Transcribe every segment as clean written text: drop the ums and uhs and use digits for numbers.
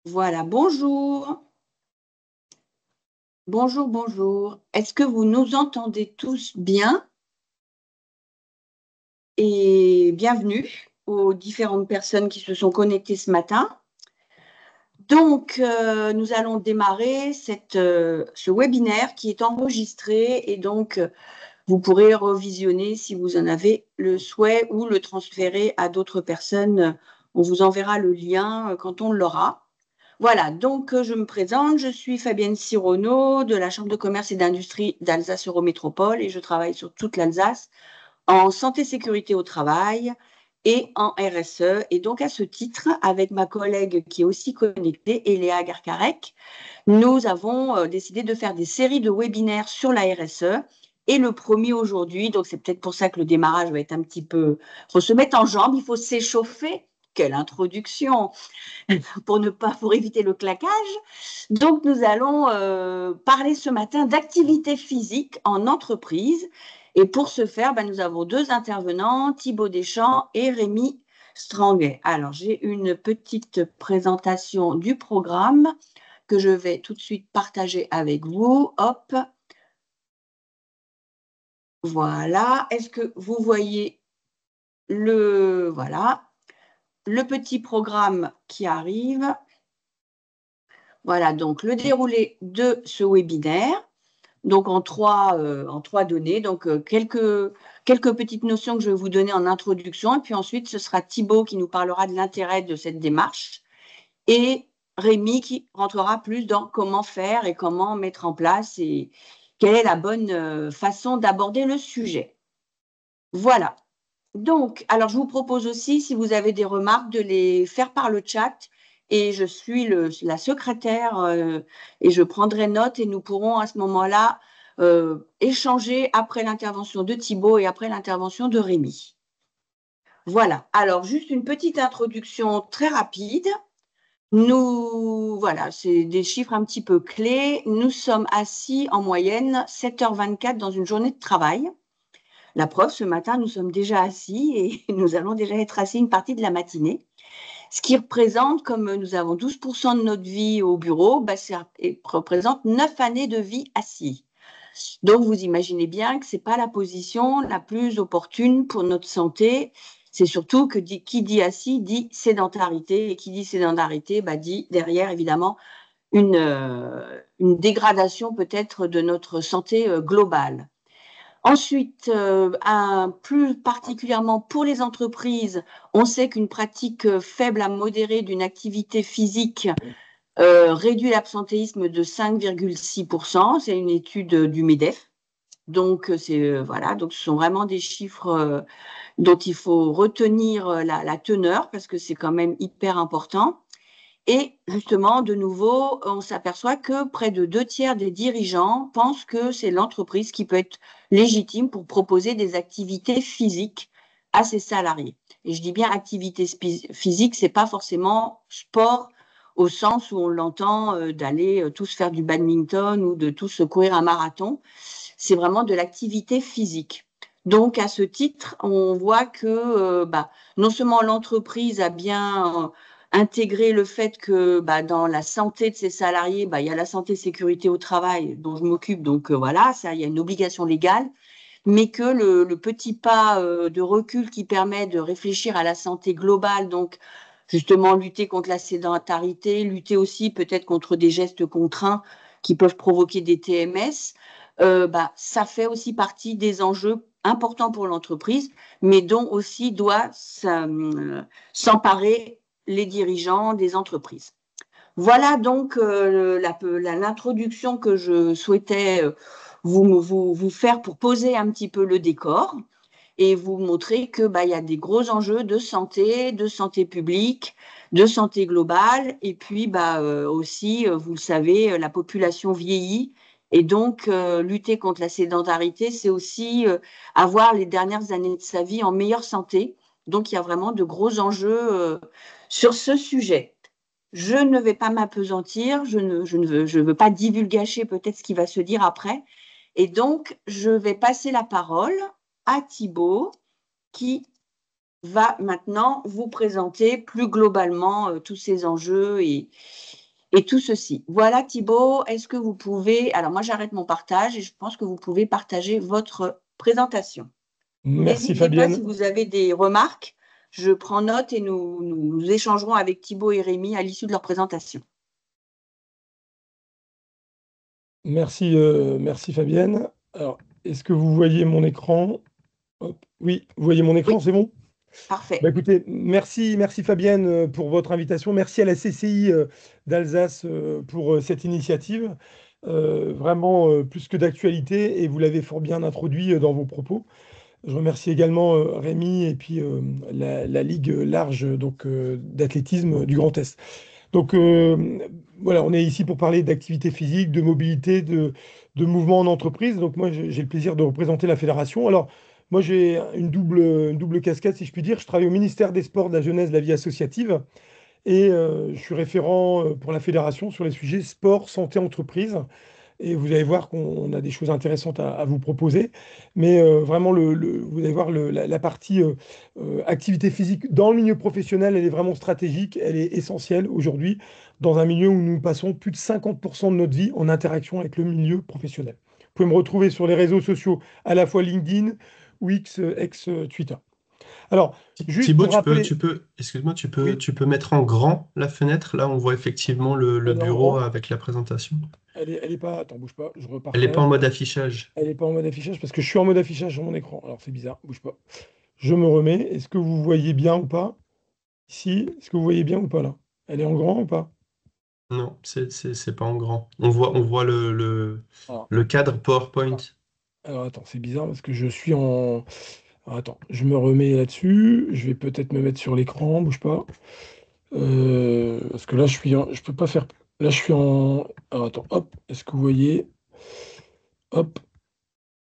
Voilà, bonjour. Bonjour, bonjour. Est-ce que vous nous entendez tous bien? Et bienvenue aux différentes personnes qui se sont connectées ce matin. Donc, nous allons démarrer ce webinaire qui est enregistré et donc vous pourrez revisionner si vous en avez le souhait ou le transférer à d'autres personnes. On vous enverra le lien quand on l'aura. Voilà, donc je me présente, je suis Fabienne Sirono de la Chambre de commerce et d'industrie d'Alsace Eurométropole et je travaille sur toute l'Alsace en santé sécurité au travail et en RSE. Et donc à ce titre, avec ma collègue qui est aussi connectée, Eléa Garkarek, nous avons décidé de faire des séries de webinaires sur la RSE. Et le premier aujourd'hui, donc c'est peut-être pour ça que le démarrage va être un petit peu... Il faut se mettre en jambe, il faut s'échauffer. Quelle introduction! Pour éviter le claquage. Donc, nous allons parler ce matin d'activité physique en entreprise. Et pour ce faire, nous avons deux intervenants, Thibaut Deschamps et Rémi Stranguet. Alors, j'ai une petite présentation du programme que je vais tout de suite partager avec vous. Hop, voilà. Est-ce que vous voyez voilà, le petit programme qui arrive? Voilà, donc le déroulé de ce webinaire, donc en trois données, donc quelques petites notions que je vais vous donner en introduction, et puis ensuite ce sera Thibaut qui nous parlera de l'intérêt de cette démarche, et Rémi qui rentrera plus dans comment faire et comment mettre en place et quelle est la bonne façon d'aborder le sujet. Voilà. Donc, alors je vous propose aussi, si vous avez des remarques, de les faire par le chat. Et je suis la secrétaire et je prendrai note et nous pourrons à ce moment-là échanger après l'intervention de Thibaut et après l'intervention de Rémi. Voilà. Alors, juste une petite introduction très rapide. Voilà, c'est des chiffres un petit peu clés. Nous sommes assis en moyenne 7h24 dans une journée de travail. La preuve, ce matin, nous sommes déjà assis et nous allons déjà être assis une partie de la matinée. Ce qui représente, comme nous avons 12% de notre vie au bureau, ça représente 9 années de vie assis. Donc, vous imaginez bien que ce n'est pas la position la plus opportune pour notre santé. C'est surtout que qui dit assis dit sédentarité. Et qui dit sédentarité dit derrière, évidemment, une dégradation peut-être de notre santé globale. Ensuite, plus particulièrement pour les entreprises, on sait qu'une pratique faible à modérée d'une activité physique réduit l'absentéisme de 5,6%. C'est une étude du MEDEF. Donc, voilà, donc ce sont vraiment des chiffres dont il faut retenir la teneur parce que c'est quand même hyper important. Et justement, de nouveau, on s'aperçoit que près de 2 tiers des dirigeants pensent que c'est l'entreprise qui peut être légitime pour proposer des activités physiques à ses salariés. Et je dis bien activité physique, c'est pas forcément sport au sens où on l'entend d'aller tous faire du badminton ou de tous courir un marathon. C'est vraiment de l'activité physique. Donc, à ce titre, on voit que non seulement l'entreprise a bien intégrer le fait que dans la santé de ses salariés, il y a la santé sécurité au travail dont je m'occupe, donc voilà, ça, il y a une obligation légale, mais que le petit pas de recul qui permet de réfléchir à la santé globale, donc justement lutter contre la sédentarité, lutter aussi peut-être contre des gestes contraints qui peuvent provoquer des TMS, ça fait aussi partie des enjeux importants pour l'entreprise, mais dont aussi doit s'emparer les dirigeants des entreprises. Voilà donc l'introduction que je souhaitais vous faire pour poser un petit peu le décor et vous montrer que il y a des gros enjeux de santé publique, de santé globale, et puis aussi, vous le savez, la population vieillit, et donc lutter contre la sédentarité, c'est aussi avoir les dernières années de sa vie en meilleure santé. Donc il y a vraiment de gros enjeux sur ce sujet. Je ne vais pas m'apesantir, je ne veux pas divulgacher peut-être ce qui va se dire après. Et donc, je vais passer la parole à Thibaut qui va maintenant vous présenter plus globalement tous ces enjeux et tout ceci. Voilà Thibaut, est-ce que vous pouvez... Alors moi j'arrête mon partage et je pense que vous pouvez partager votre présentation. Merci N'hésitez pas si Fabienne. vous avez des remarques, je prends note et nous échangerons avec Thibaut et Rémi à l'issue de leur présentation. Merci Fabienne. Alors, est-ce que vous voyez mon écran? Hop. Oui, vous voyez mon écran, Oui, c'est bon? Bah, parfait. écoutez, merci Fabienne pour votre invitation. Merci à la CCI d'Alsace pour cette initiative. Vraiment plus que d'actualité et vous l'avez fort bien introduit dans vos propos. Je remercie également Rémi et puis la Ligue large d'athlétisme du Grand Est. Donc voilà, on est ici pour parler d'activité physique, de mobilité, de mouvement en entreprise. Donc moi, j'ai le plaisir de représenter la fédération. Alors moi, j'ai une double casquette, si je puis dire. Je travaille au ministère des Sports, de la Jeunesse, de la Vie associative. Et je suis référent pour la fédération sur les sujets sport, santé, entreprise. Et vous allez voir qu'on a des choses intéressantes à vous proposer. Mais vraiment, vous allez voir la partie activité physique dans le milieu professionnel, elle est vraiment stratégique, elle est essentielle aujourd'hui dans un milieu où nous passons plus de 50% de notre vie en interaction avec le milieu professionnel. Vous pouvez me retrouver sur les réseaux sociaux, à la fois LinkedIn ou Twitter. Alors, juste Thibaut, pour rappeler, excuse-moi, oui, tu peux mettre en grand la fenêtre. Là, on voit effectivement le elle est en bureau grand, avec la présentation. elle est pas, attends, bouge pas, je Elle n'est pas en repartage. mode affichage. Elle n'est pas en mode affichage parce que je suis en mode affichage sur mon écran. Alors c'est bizarre, bouge pas. Je me remets. Est-ce que vous voyez bien ou pas? Ici, est-ce que vous voyez bien ou pas là? Elle est en grand ou pas? Non, c'est pas en grand. On Alors, voit alors, le cadre PowerPoint. alors, attends, c'est bizarre parce que je suis en. Alors, attends, je me remets là-dessus. Je vais peut-être me mettre sur l'écran, bouge pas. Parce que là, je peux pas faire. Là, je suis en. Alors, attends, hop. Est-ce que vous voyez? Hop.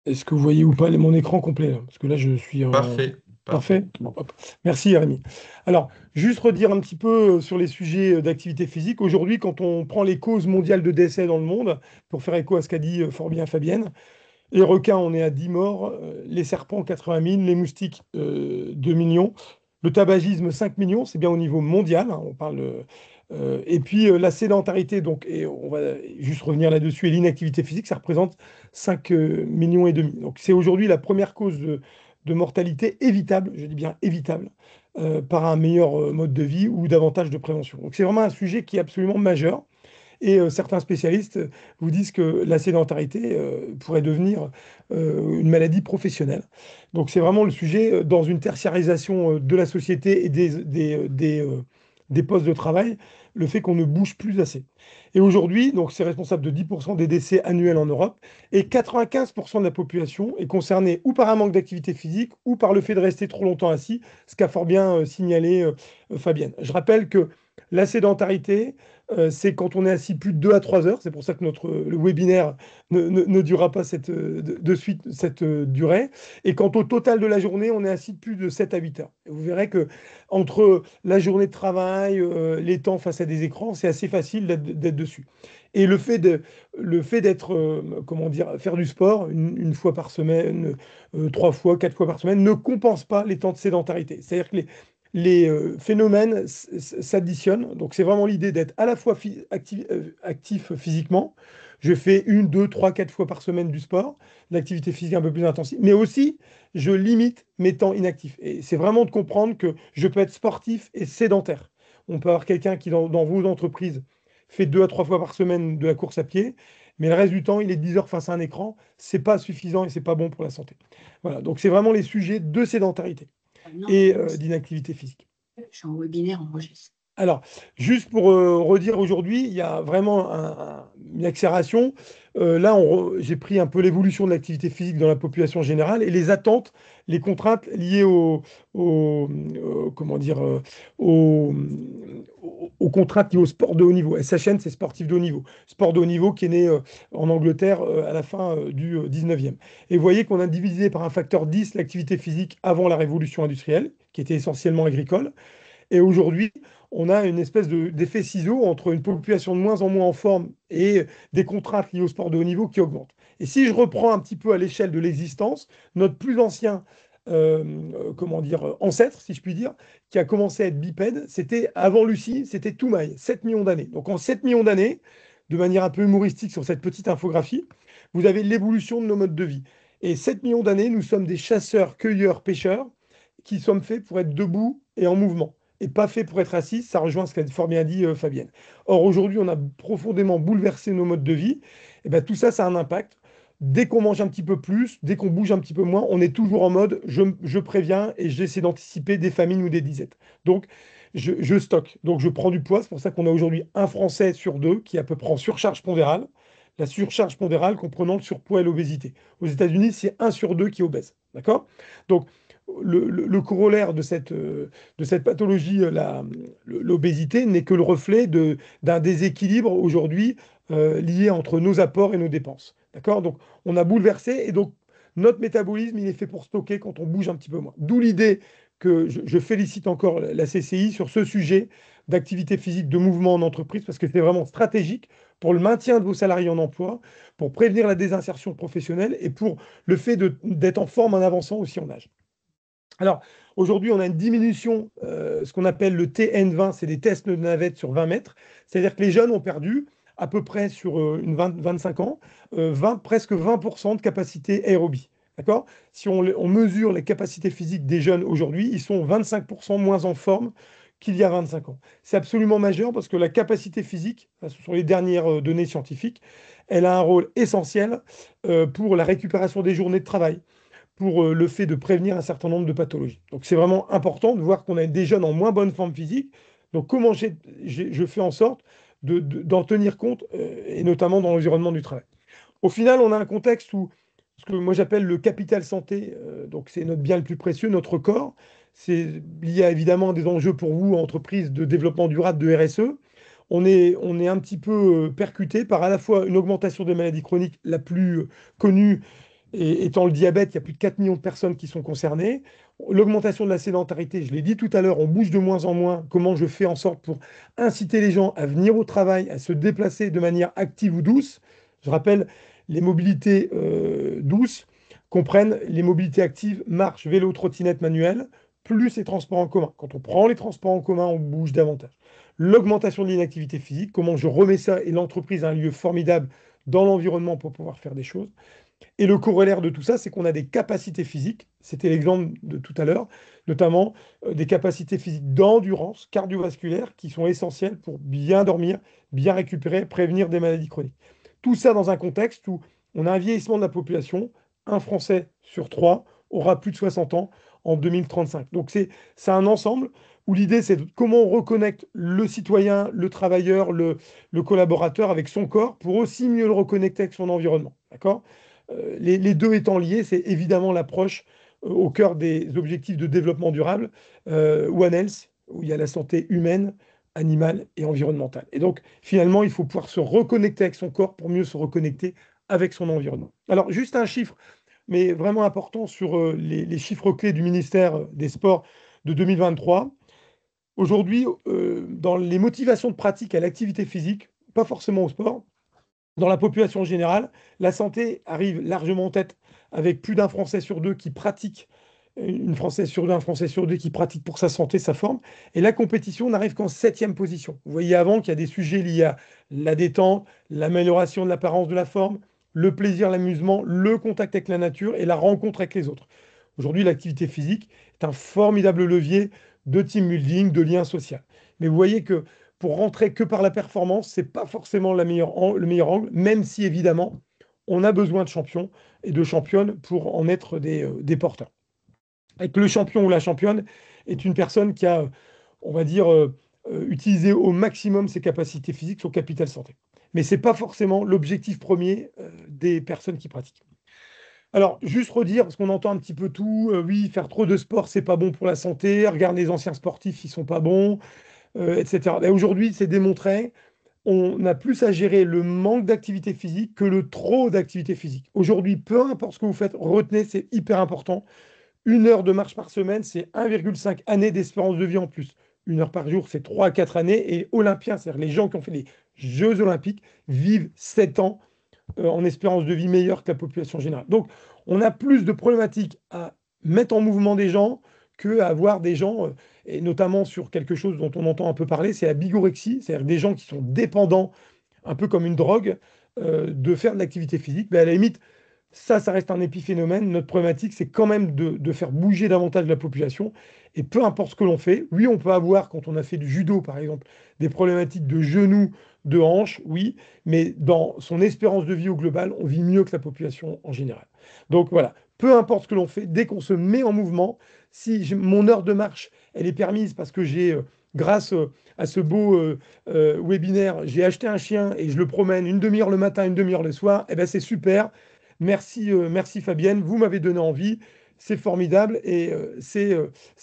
Est-ce que vous voyez ou pas mon écran complet là? Parce que là, je suis en. Parfait, Parfait. parfait. Bon, hop. Merci, Rémi. Alors, juste redire un petit peu sur les sujets d'activité physique. Aujourd'hui, quand on prend les causes mondiales de décès dans le monde, pour faire écho à ce qu'a dit fort bien Fabienne, les requins, on est à 10 morts, les serpents, 80 000, les moustiques, 2 millions, le tabagisme, 5 millions, c'est bien au niveau mondial, hein, on parle. Et puis la sédentarité, donc, et on va juste revenir là-dessus, et l'inactivité physique, ça représente 5 millions et demi. Donc c'est aujourd'hui la première cause de mortalité évitable, je dis bien évitable, par un meilleur mode de vie ou davantage de prévention. Donc c'est vraiment un sujet qui est absolument majeur. Et certains spécialistes vous disent que la sédentarité pourrait devenir une maladie professionnelle. Donc c'est vraiment le sujet dans une tertiarisation de la société et des postes de travail, le fait qu'on ne bouge plus assez. Et aujourd'hui, donc c'est responsable de 10% des décès annuels en Europe et 95% de la population est concernée ou par un manque d'activité physique ou par le fait de rester trop longtemps assis, ce qu'a fort bien signalé Fabienne. Je rappelle que la sédentarité, c'est quand on est assis plus de 2 à 3 heures. C'est pour ça que le webinaire ne durera pas de suite cette durée. Et quand au total de la journée, on est assis plus de 7 à 8 heures. Et vous verrez que entre la journée de travail, les temps face à des écrans, c'est assez facile d'être dessus. Et le fait d'être, comment dire, faire du sport une fois par semaine, 3 fois, 4 fois par semaine, ne compense pas les temps de sédentarité. C'est-à-dire que les phénomènes s'additionnent. Donc, c'est vraiment l'idée d'être à la fois actif physiquement. Je fais 1, 2, 3, 4 fois par semaine du sport, l'activité physique un peu plus intensive, mais aussi je limite mes temps inactifs. Et c'est vraiment de comprendre que je peux être sportif et sédentaire. On peut avoir quelqu'un qui, dans vos entreprises, fait 2 à 3 fois par semaine de la course à pied, mais le reste du temps, il est 10 heures face à un écran. C'est pas suffisant et c'est pas bon pour la santé. Voilà, donc c'est vraiment les sujets de sédentarité Ah non, et mince, d'inactivité physique. je suis en webinaire enregistré. Alors, juste pour redire aujourd'hui, il y a vraiment une accélération. Là, j'ai pris un peu l'évolution de l'activité physique dans la population générale et les attentes, les contraintes liées comment dire, aux contraintes liées au sport de haut niveau. SHN, c'est sportif de haut niveau. Sport de haut niveau qui est né en Angleterre à la fin du 19e. Et vous voyez qu'on a divisé par un facteur 10 l'activité physique avant la révolution industrielle, qui était essentiellement agricole. Et aujourd'hui, on a une espèce d'effet ciseau entre une population de moins en moins en forme et des contraintes liées au sport de haut niveau qui augmentent. Et si je reprends un petit peu à l'échelle de l'existence, notre plus ancien comment dire, ancêtre, si je puis dire, qui a commencé à être bipède. C'était avant Lucie, c'était Toumaï, 7 millions d'années. Donc en 7 millions d'années, de manière un peu humoristique sur cette petite infographie, vous avez l'évolution de nos modes de vie. Et 7 millions d'années, nous sommes des chasseurs, cueilleurs, pêcheurs qui sommes faits pour être debout et en mouvement, et pas faits pour être assis. Ça rejoint ce qu'a fort bien dit Fabienne. Or, aujourd'hui, on a profondément bouleversé nos modes de vie. Et ben, tout ça, ça a un impact. Dès qu'on mange un petit peu plus, dès qu'on bouge un petit peu moins, on est toujours en mode je préviens et j'essaie d'anticiper des famines ou des disettes. Donc, je stocke. Donc, je prends du poids. C'est pour ça qu'on a aujourd'hui un Français sur deux qui est à peu près en surcharge pondérale. La surcharge pondérale comprenant le surpoids et l'obésité. Aux États-Unis, c'est un sur deux qui est obèse. D'accord? Donc, le corollaire de cette pathologie, l'obésité, n'est que le reflet d'un déséquilibre aujourd'hui lié entre nos apports et nos dépenses. D'accord? Donc, on a bouleversé et donc notre métabolisme, il est fait pour stocker quand on bouge un petit peu moins. D'où l'idée que je félicite encore la CCI sur ce sujet d'activité physique, de mouvement en entreprise, parce que c'est vraiment stratégique pour le maintien de vos salariés en emploi, pour prévenir la désinsertion professionnelle et pour le fait d'être en forme en avançant aussi en âge. Alors, aujourd'hui, on a une diminution, ce qu'on appelle le TN20, c'est des tests de navette sur 20 mètres. C'est-à-dire que les jeunes ont perdu à peu près sur 25 ans, presque 20% de capacité aérobie. D'accord? Si on mesure les capacités physiques des jeunes aujourd'hui, ils sont 25% moins en forme qu'il y a 25 ans. C'est absolument majeur parce que la capacité physique, ce sont les dernières données scientifiques, elle a un rôle essentiel pour la récupération des journées de travail, pour le fait de prévenir un certain nombre de pathologies. Donc c'est vraiment important de voir qu'on a des jeunes en moins bonne forme physique. Donc comment je fais en sorte d'en tenir compte, et notamment dans l'environnement du travail. Au final, on a un contexte où ce que moi j'appelle le capital santé, donc c'est notre bien le plus précieux, notre corps. C'est lié à évidemment des enjeux pour vous, entreprises de développement durable, de RSE. On est un petit peu percuté par à la fois une augmentation des maladies chroniques, la plus connue et étant le diabète, il y a plus de 4 millions de personnes qui sont concernées. L'augmentation de la sédentarité, je l'ai dit tout à l'heure, on bouge de moins en moins. Comment je fais en sorte pour inciter les gens à venir au travail, à se déplacer de manière active ou douce? Je rappelle, les mobilités douces comprennent les mobilités actives, marche, vélo, trottinette manuelle, plus les transports en commun. Quand on prend les transports en commun, on bouge davantage. L'augmentation de l'inactivité physique, comment je remets ça et l'entreprise a un lieu formidable dans l'environnement pour pouvoir faire des choses. Et le corollaire de tout ça, c'est qu'on a des capacités physiques, c'était l'exemple de tout à l'heure, notamment des capacités physiques d'endurance cardiovasculaire qui sont essentielles pour bien dormir, bien récupérer, prévenir des maladies chroniques. Tout ça dans un contexte où on a un vieillissement de la population, un Français sur trois aura plus de 60 ans en 2035. Donc c'est un ensemble où l'idée c'est comment on reconnecte le citoyen, le travailleur, le collaborateur avec son corps pour aussi mieux le reconnecter avec son environnement. D'accord? Les deux étant liés, c'est évidemment l'approche au cœur des objectifs de développement durable, One Health, où il y a la santé humaine, animale et environnementale. Et donc, finalement, il faut pouvoir se reconnecter avec son corps pour mieux se reconnecter avec son environnement. Alors, juste un chiffre, mais vraiment important sur les chiffres clés du ministère des Sports de 2023. Aujourd'hui, dans les motivations de pratique à l'activité physique, pas forcément au sport, dans la population générale, la santé arrive largement en tête avec plus d'un Français sur deux qui pratique, une Française sur deux, un Français sur deux qui pratique pour sa santé, sa forme. Et la compétition n'arrive qu'en septième position. Vous voyez avant qu'il y a des sujets liés à la détente, l'amélioration de l'apparence de la forme, le plaisir, l'amusement, le contact avec la nature et la rencontre avec les autres. Aujourd'hui, l'activité physique est un formidable levier de team building, de lien social. Mais vous voyez que pour rentrer que par la performance, c'est pas forcément le meilleur angle, même si évidemment, on a besoin de champions et de championnes pour en être des porteurs. Et que le champion ou la championne est une personne qui a, on va dire, utilisé au maximum ses capacités physiques, son capital santé. Mais ce n'est pas forcément l'objectif premier des personnes qui pratiquent. Alors, juste redire, parce qu'on entend un petit peu tout, oui, faire trop de sport, c'est pas bon pour la santé, regarde les anciens sportifs, ils sont pas bons, etc. Et aujourd'hui, c'est démontré, on a plus à gérer le manque d'activité physique que le trop d'activité physique. Aujourd'hui, peu importe ce que vous faites, retenez, c'est hyper important. 1 heure de marche par semaine, c'est 1,5 années d'espérance de vie en plus. 1 heure par jour, c'est 3 à 4 années. Et olympiens, c'est-à-dire les gens qui ont fait les Jeux olympiques, vivent 7 ans en espérance de vie meilleure que la population générale. Donc, on a plus de problématiques à mettre en mouvement des gens que avoir des gens, et notamment sur quelque chose dont on entend un peu parler, c'est la bigorexie, c'est-à-dire des gens qui sont dépendants, un peu comme une drogue, de faire de l'activité physique. Mais à la limite, ça reste un épiphénomène. Notre problématique, c'est quand même de faire bouger davantage la population. Et peu importe ce que l'on fait, oui, on peut avoir, quand on a fait du judo, par exemple, des problématiques de genoux, de hanches, oui, mais dans son espérance de vie au global, on vit mieux que la population en général. Donc voilà, peu importe ce que l'on fait, dès qu'on se met en mouvement, si mon heure de marche, elle est permise parce que grâce à ce beau webinaire, j'ai acheté un chien et je le promène une demi-heure le matin, une demi-heure le soir, eh ben c'est super. Merci, merci Fabienne, vous m'avez donné envie, c'est formidable et c'est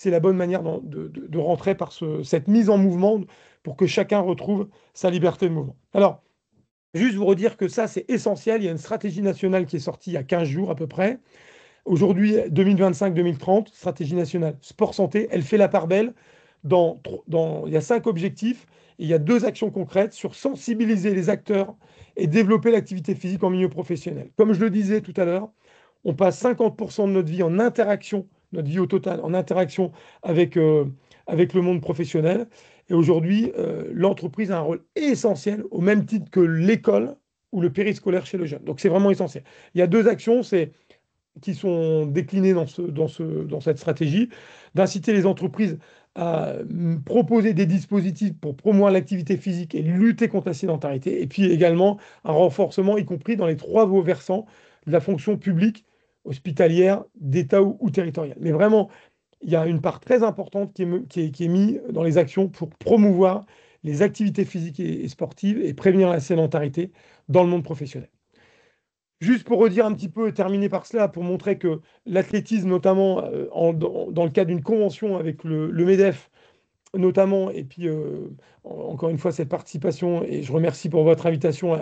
la bonne manière de rentrer par cette mise en mouvement pour que chacun retrouve sa liberté de mouvement. Alors, juste vous redire que ça, c'est essentiel. Il y a une stratégie nationale qui est sortie il y a 15 jours à peu près. Aujourd'hui, 2025-2030, stratégie nationale sport santé, elle fait la part belle. Il y a 5 objectifs et il y a 2 actions concrètes sur sensibiliser les acteurs et développer l'activité physique en milieu professionnel. Comme je le disais tout à l'heure, on passe 50% de notre vie en interaction, notre vie au total, en interaction avec, avec le monde professionnel. Et aujourd'hui, l'entreprise a un rôle essentiel, au même titre que l'école ou le périscolaire chez le jeune. Donc c'est vraiment essentiel. Il y a 2 actions, qui sont déclinées dans cette stratégie, d'inciter les entreprises à proposer des dispositifs pour promouvoir l'activité physique et lutter contre la sédentarité, et puis également un renforcement, y compris dans les 3 versants de la fonction publique, hospitalière, d'État ou territoriale. Mais vraiment, il y a une part très importante qui est mise dans les actions pour promouvoir les activités physiques et sportives et prévenir la sédentarité dans le monde professionnel. Juste pour redire un petit peu et terminer par cela, pour montrer que l'athlétisme, notamment dans le cadre d'une convention avec le MEDEF, notamment, et puis encore une fois cette participation, et je remercie pour votre invitation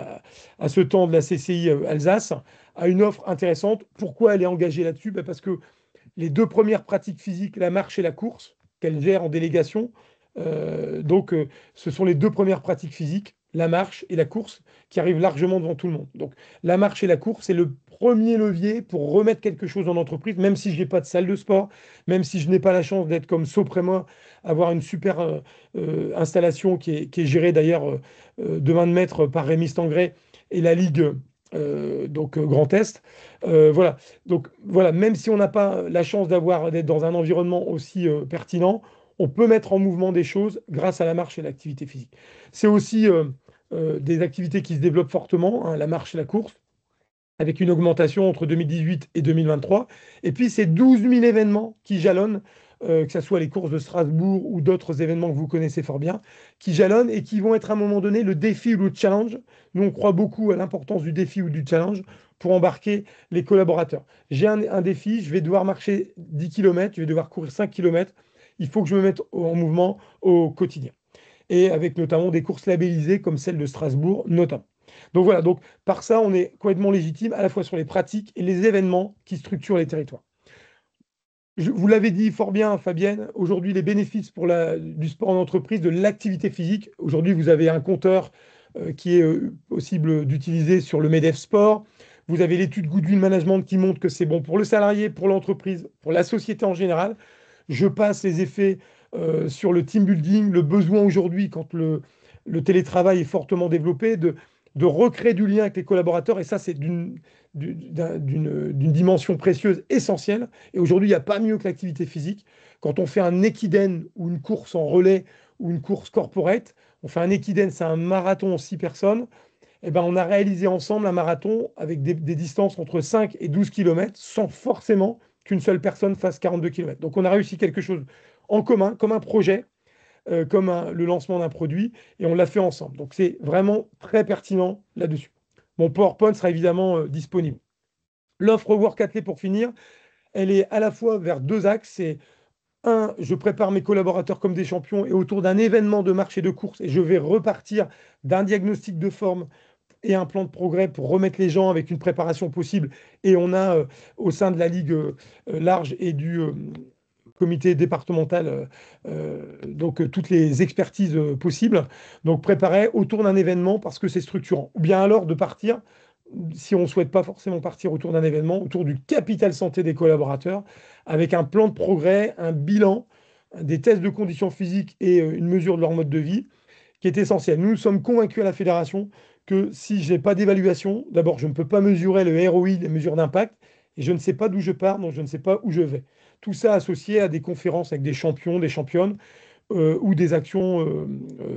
à ce temps de la CCI Alsace, a une offre intéressante. Pourquoi elle est engagée là-dessus? Parce que les 2 premières pratiques physiques, la marche et la course, qu'elle gère en délégation. Ce sont les 2 premières pratiques physiques, la marche et la course, qui arrivent largement devant tout le monde. Donc, la marche et la course, c'est le premier levier pour remettre quelque chose en entreprise, même si je n'ai pas de salle de sport, même si je n'ai pas la chance d'être comme Soprema, avoir une super installation qui est gérée d'ailleurs de main de maître par Rémi Stangret et la Ligue Grand Est. Voilà. Donc voilà, même si on n'a pas la chance d'être dans un environnement aussi pertinent, on peut mettre en mouvement des choses grâce à la marche et l'activité physique. C'est aussi des activités qui se développent fortement, hein, la marche et la course, avec une augmentation entre 2018 et 2023. Et puis, c'est 12 000 événements qui jalonnent, que ce soit les courses de Strasbourg ou d'autres événements que vous connaissez fort bien, qui jalonnent et qui vont être à un moment donné le défi ou le challenge. Nous, on croit beaucoup à l'importance du défi ou du challenge pour embarquer les collaborateurs. J'ai un défi, je vais devoir marcher 10 km, je vais devoir courir 5 km. Il faut que je me mette en mouvement au quotidien. Et avec notamment des courses labellisées comme celle de Strasbourg, notamment. Donc voilà, donc par ça, on est complètement légitime à la fois sur les pratiques et les événements qui structurent les territoires. Vous l'avez dit fort bien, Fabienne, aujourd'hui, les bénéfices du sport en entreprise, de l'activité physique. Aujourd'hui, vous avez un compteur qui est possible d'utiliser sur le MEDEF Sport. Vous avez l'étude Goodwill Management qui montre que c'est bon pour le salarié, pour l'entreprise, pour la société en général. Je passe les effets sur le team building, le besoin aujourd'hui, quand le télétravail est fortement développé, de recréer du lien avec les collaborateurs. Et ça, c'est d'une dimension précieuse, essentielle. Et aujourd'hui, il n'y a pas mieux que l'activité physique. Quand on fait un équidène ou une course en relais ou une course corporate, on fait un équidène, c'est un marathon en 6 personnes. Eh ben, on a réalisé ensemble un marathon avec des distances entre 5 et 12 km sans forcément qu'une seule personne fasse 42 km. Donc, on a réussi quelque chose en commun, comme un projet, comme le lancement d'un produit, et on l'a fait ensemble. Donc, c'est vraiment très pertinent là-dessus. Mon PowerPoint sera évidemment disponible. L'offre Work Athlé, pour finir, elle est à la fois vers 2 axes. C'est je prépare mes collaborateurs comme des champions et autour d'un événement de marche et de course, et je vais repartir d'un diagnostic de forme et un plan de progrès pour remettre les gens avec une préparation possible. Et on a au sein de la Ligue large et du comité départemental donc toutes les expertises possibles. Donc préparer autour d'un événement parce que c'est structurant. Ou bien alors de partir si on ne souhaite pas forcément partir autour d'un événement, autour du capital santé des collaborateurs, avec un plan de progrès, un bilan, des tests de conditions physiques et une mesure de leur mode de vie, qui est essentiel. Nous sommes convaincus à la fédération que si je n'ai pas d'évaluation, d'abord, je ne peux pas mesurer le ROI, les mesures d'impact, et je ne sais pas d'où je pars, donc je ne sais pas où je vais. Tout ça associé à des conférences avec des champions, des championnes, ou des actions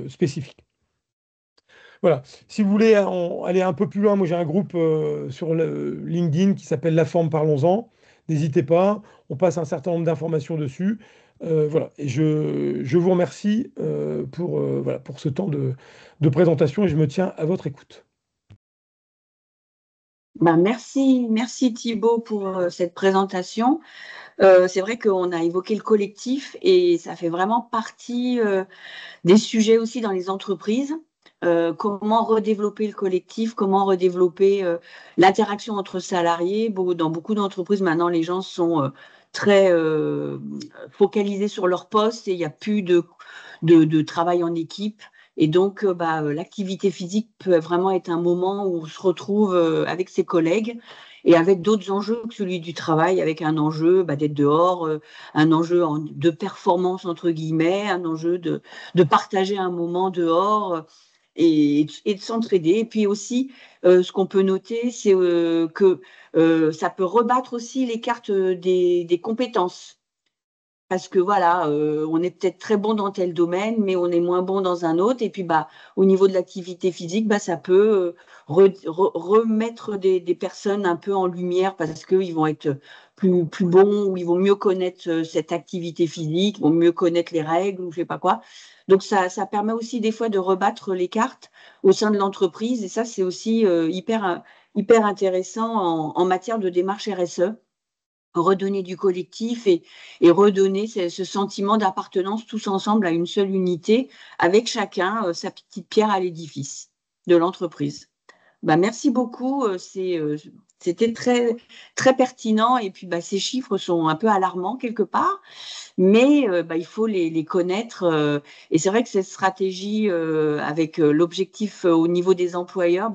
spécifiques. Voilà. Si vous voulez aller un peu plus loin, moi j'ai un groupe sur LinkedIn qui s'appelle La Forme Parlons-en. N'hésitez pas, on passe un certain nombre d'informations dessus. Voilà. Et je vous remercie voilà, pour ce temps de présentation et je me tiens à votre écoute. Merci Thibaut pour cette présentation. C'est vrai qu'on a évoqué le collectif et ça fait vraiment partie des sujets aussi dans les entreprises. Comment redévelopper le collectif, comment redévelopper l'interaction entre salariés. Dans beaucoup d'entreprises, maintenant, les gens sont très focalisés sur leur poste et il n'y a plus de travail en équipe. Et donc, l'activité physique peut vraiment être un moment où on se retrouve avec ses collègues et avec d'autres enjeux que celui du travail, avec un enjeu d'être dehors, un enjeu de performance, entre guillemets, un enjeu de partager un moment dehors et de s'entraider. Et puis aussi, ce qu'on peut noter, c'est que ça peut rebattre aussi les cartes des compétences. Parce que voilà, on est peut-être très bon dans tel domaine, mais on est moins bon dans un autre. Et puis, au niveau de l'activité physique, ça peut remettre des personnes un peu en lumière parce qu'ils vont être plus bons ou ils vont mieux connaître cette activité physique, ils vont mieux connaître les règles ou je sais pas quoi. Donc, ça permet aussi des fois de rebattre les cartes au sein de l'entreprise. Et ça, c'est aussi hyper intéressant en matière de démarche RSE. Redonner du collectif et redonner ce sentiment d'appartenance tous ensemble à une seule unité, avec chacun sa petite pierre à l'édifice de l'entreprise. Merci beaucoup, c'était très, très pertinent et puis ces chiffres sont un peu alarmants quelque part, mais il faut les connaître et c'est vrai que cette stratégie avec l'objectif au niveau des employeurs,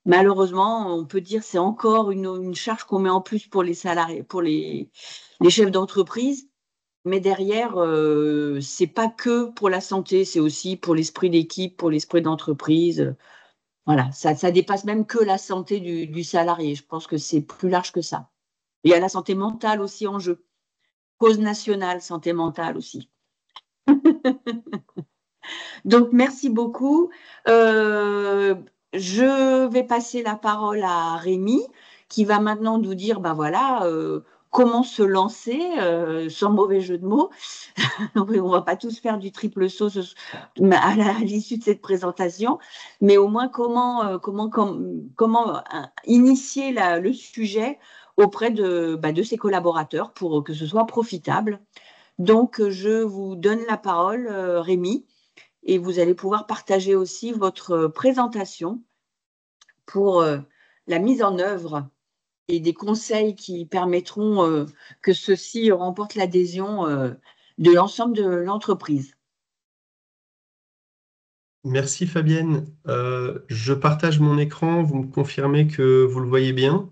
malheureusement, on peut dire que c'est encore une charge qu'on met en plus pour les salariés, pour les chefs d'entreprise. Mais derrière, c'est pas que pour la santé, c'est aussi pour l'esprit d'équipe, pour l'esprit d'entreprise. Voilà, ça dépasse même que la santé du salarié. Je pense que c'est plus large que ça. Il y a la santé mentale aussi en jeu. Cause nationale, santé mentale aussi. Donc, merci beaucoup. Je vais passer la parole à Rémi, qui va maintenant nous dire, voilà, comment se lancer, sans mauvais jeu de mots. On ne va pas tous faire du triple saut à l'issue de cette présentation, mais au moins comment initier le sujet auprès de ses collaborateurs pour que ce soit profitable. Donc, je vous donne la parole, Rémi. Et vous allez pouvoir partager aussi votre présentation pour la mise en œuvre et des conseils qui permettront que ceci remporte l'adhésion de l'ensemble de l'entreprise. Merci Fabienne. Je partage mon écran. Vous me confirmez que vous le voyez bien?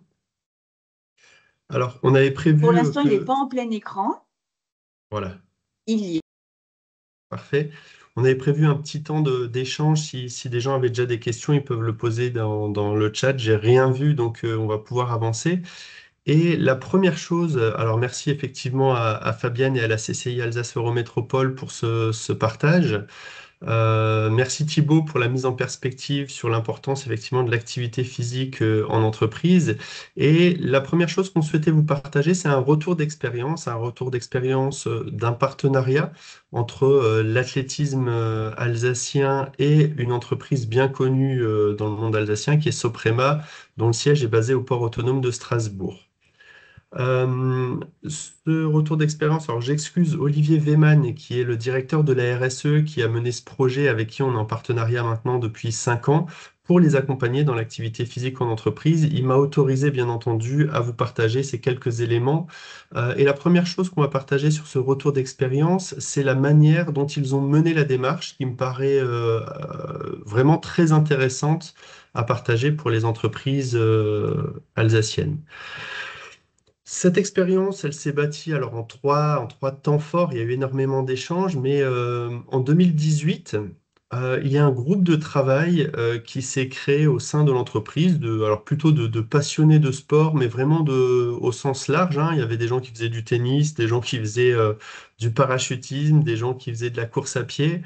Alors, on avait prévu Pour l'instant, il n'est que... pas en plein écran. Voilà. Il y est. Parfait. On avait prévu un petit temps d'échange. Si des gens avaient déjà des questions, ils peuvent le poser dans le chat. J'ai rien vu, donc on va pouvoir avancer. Et la première chose, alors merci effectivement à Fabienne et à la CCI Alsace Eurométropole pour ce partage. Merci Thibaut pour la mise en perspective sur l'importance effectivement de l'activité physique en entreprise. Et la première chose qu'on souhaitait vous partager, c'est un retour d'expérience d'un partenariat entre l'athlétisme alsacien et une entreprise bien connue dans le monde alsacien qui est Soprema, dont le siège est basé au port autonome de Strasbourg. Ce retour d'expérience, alors j'excuse Olivier Weymann, qui est le directeur de la RSE, qui a mené ce projet avec qui on est en partenariat maintenant depuis 5 ans, pour les accompagner dans l'activité physique en entreprise. Il m'a autorisé, bien entendu, à vous partager ces quelques éléments. Et la première chose qu'on va partager sur ce retour d'expérience, c'est la manière dont ils ont mené la démarche, qui me paraît vraiment très intéressante à partager pour les entreprises alsaciennes. Cette expérience, elle s'est bâtie alors en trois temps forts. Il y a eu énormément d'échanges, mais en 2018, il y a un groupe de travail qui s'est créé au sein de l'entreprise, alors plutôt de passionnés de sport, mais vraiment au sens large, hein. Il y avait des gens qui faisaient du tennis, des gens qui faisaient du parachutisme, des gens qui faisaient de la course à pied,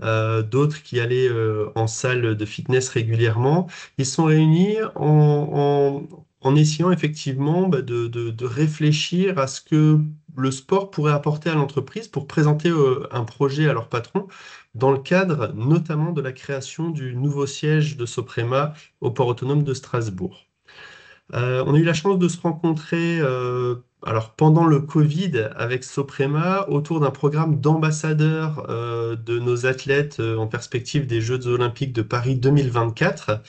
d'autres qui allaient en salle de fitness régulièrement. Ils se sont réunis en essayant effectivement de réfléchir à ce que le sport pourrait apporter à l'entreprise pour présenter un projet à leur patron dans le cadre notamment de la création du nouveau siège de Soprema au port autonome de Strasbourg. On a eu la chance de se rencontrer alors pendant le Covid avec Soprema autour d'un programme d'ambassadeurs de nos athlètes en perspective des Jeux olympiques de Paris 2024.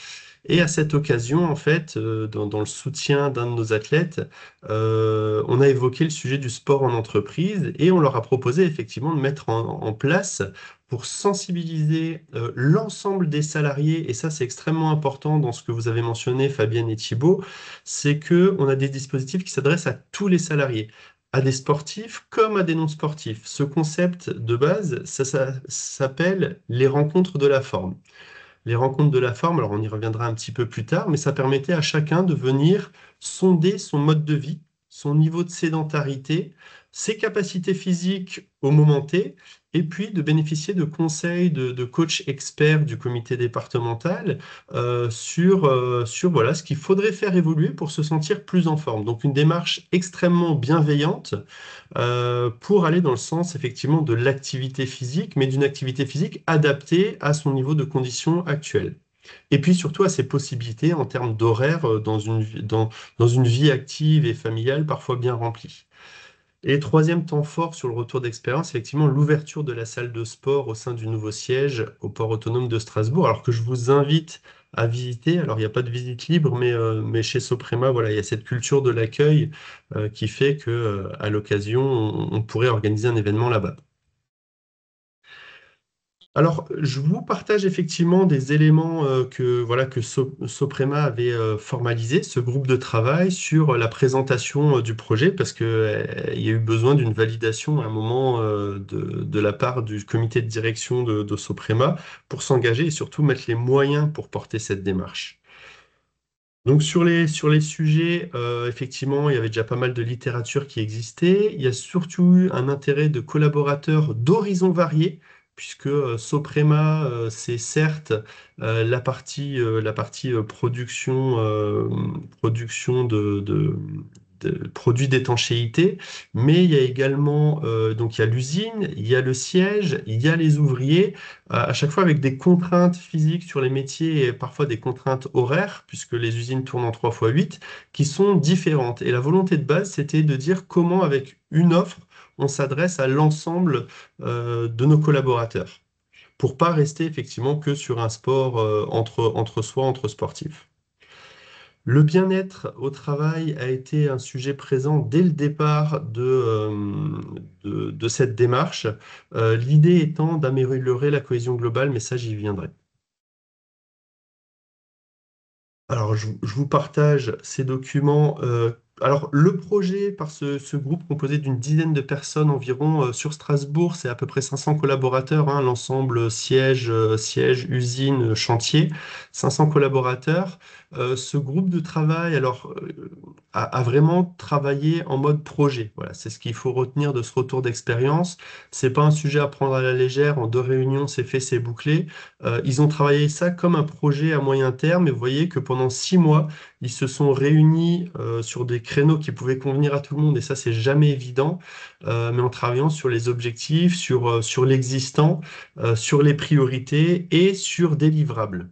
Et à cette occasion, en fait, dans le soutien d'un de nos athlètes, on a évoqué le sujet du sport en entreprise et on leur a proposé effectivement de mettre en place pour sensibiliser l'ensemble des salariés, et ça c'est extrêmement important dans ce que vous avez mentionné, Fabienne et Thibault, c'est que on a des dispositifs qui s'adressent à tous les salariés, à des sportifs comme à des non-sportifs. Ce concept de base, ça s'appelle les rencontres de la forme. Les rencontres de la forme, alors on y reviendra un petit peu plus tard, mais ça permettait à chacun de venir sonder son mode de vie, son niveau de sédentarité, ses capacités physiques au moment T, et puis de bénéficier de conseils de coachs experts du comité départemental sur voilà, ce qu'il faudrait faire évoluer pour se sentir plus en forme. Donc une démarche extrêmement bienveillante pour aller dans le sens effectivement de l'activité physique, mais d'une activité physique adaptée à son niveau de condition actuelle. Et puis surtout à ses possibilités en termes d'horaire dans une vie active et familiale parfois bien remplie. Et troisième temps fort sur le retour d'expérience, effectivement, l'ouverture de la salle de sport au sein du nouveau siège au port autonome de Strasbourg, alors que je vous invite à visiter. Alors, il n'y a pas de visite libre, mais chez Soprema, voilà, il y a cette culture de l'accueil qui fait que, à l'occasion, on pourrait organiser un événement là-bas. Alors, je vous partage effectivement des éléments que Soprema avait formalisé, ce groupe de travail, sur la présentation du projet, parce qu'il y a eu besoin d'une validation à un moment de la part du comité de direction de Soprema pour s'engager et surtout mettre les moyens pour porter cette démarche. Donc sur les sujets, effectivement, il y avait déjà pas mal de littérature qui existait. Il y a surtout eu un intérêt de collaborateurs d'horizons variés, puisque Soprema, c'est certes la partie production de produits d'étanchéité, mais il y a également donc il y a l'usine, il y a le siège, il y a les ouvriers à chaque fois avec des contraintes physiques sur les métiers et parfois des contraintes horaires, puisque les usines tournent en 3 x 8, qui sont différentes. Et la volonté de base, c'était de dire comment, avec une offre, on s'adresse à l'ensemble de nos collaborateurs, pour pas rester effectivement que sur un sport entre soi, entre sportifs. Le bien-être au travail a été un sujet présent dès le départ de cette démarche, l'idée étant d'améliorer la cohésion globale, mais ça, j'y viendrai. Alors, je vous partage ces documents. Alors, le projet, par ce groupe composé d'une dizaine de personnes environ sur Strasbourg, c'est à peu près 500 collaborateurs, hein, l'ensemble siège, usine, chantier, 500 collaborateurs. Ce groupe de travail, alors, a vraiment travaillé en mode projet. Voilà, c'est ce qu'il faut retenir de ce retour d'expérience. C'est pas un sujet à prendre à la légère. En 2 réunions, c'est fait, c'est bouclé. Ils ont travaillé ça comme un projet à moyen terme et vous voyez que pendant 6 mois, ils se sont réunis sur des créneaux qui pouvaient convenir à tout le monde et ça, c'est jamais évident, mais en travaillant sur les objectifs, sur l'existant, sur les priorités et sur des livrables.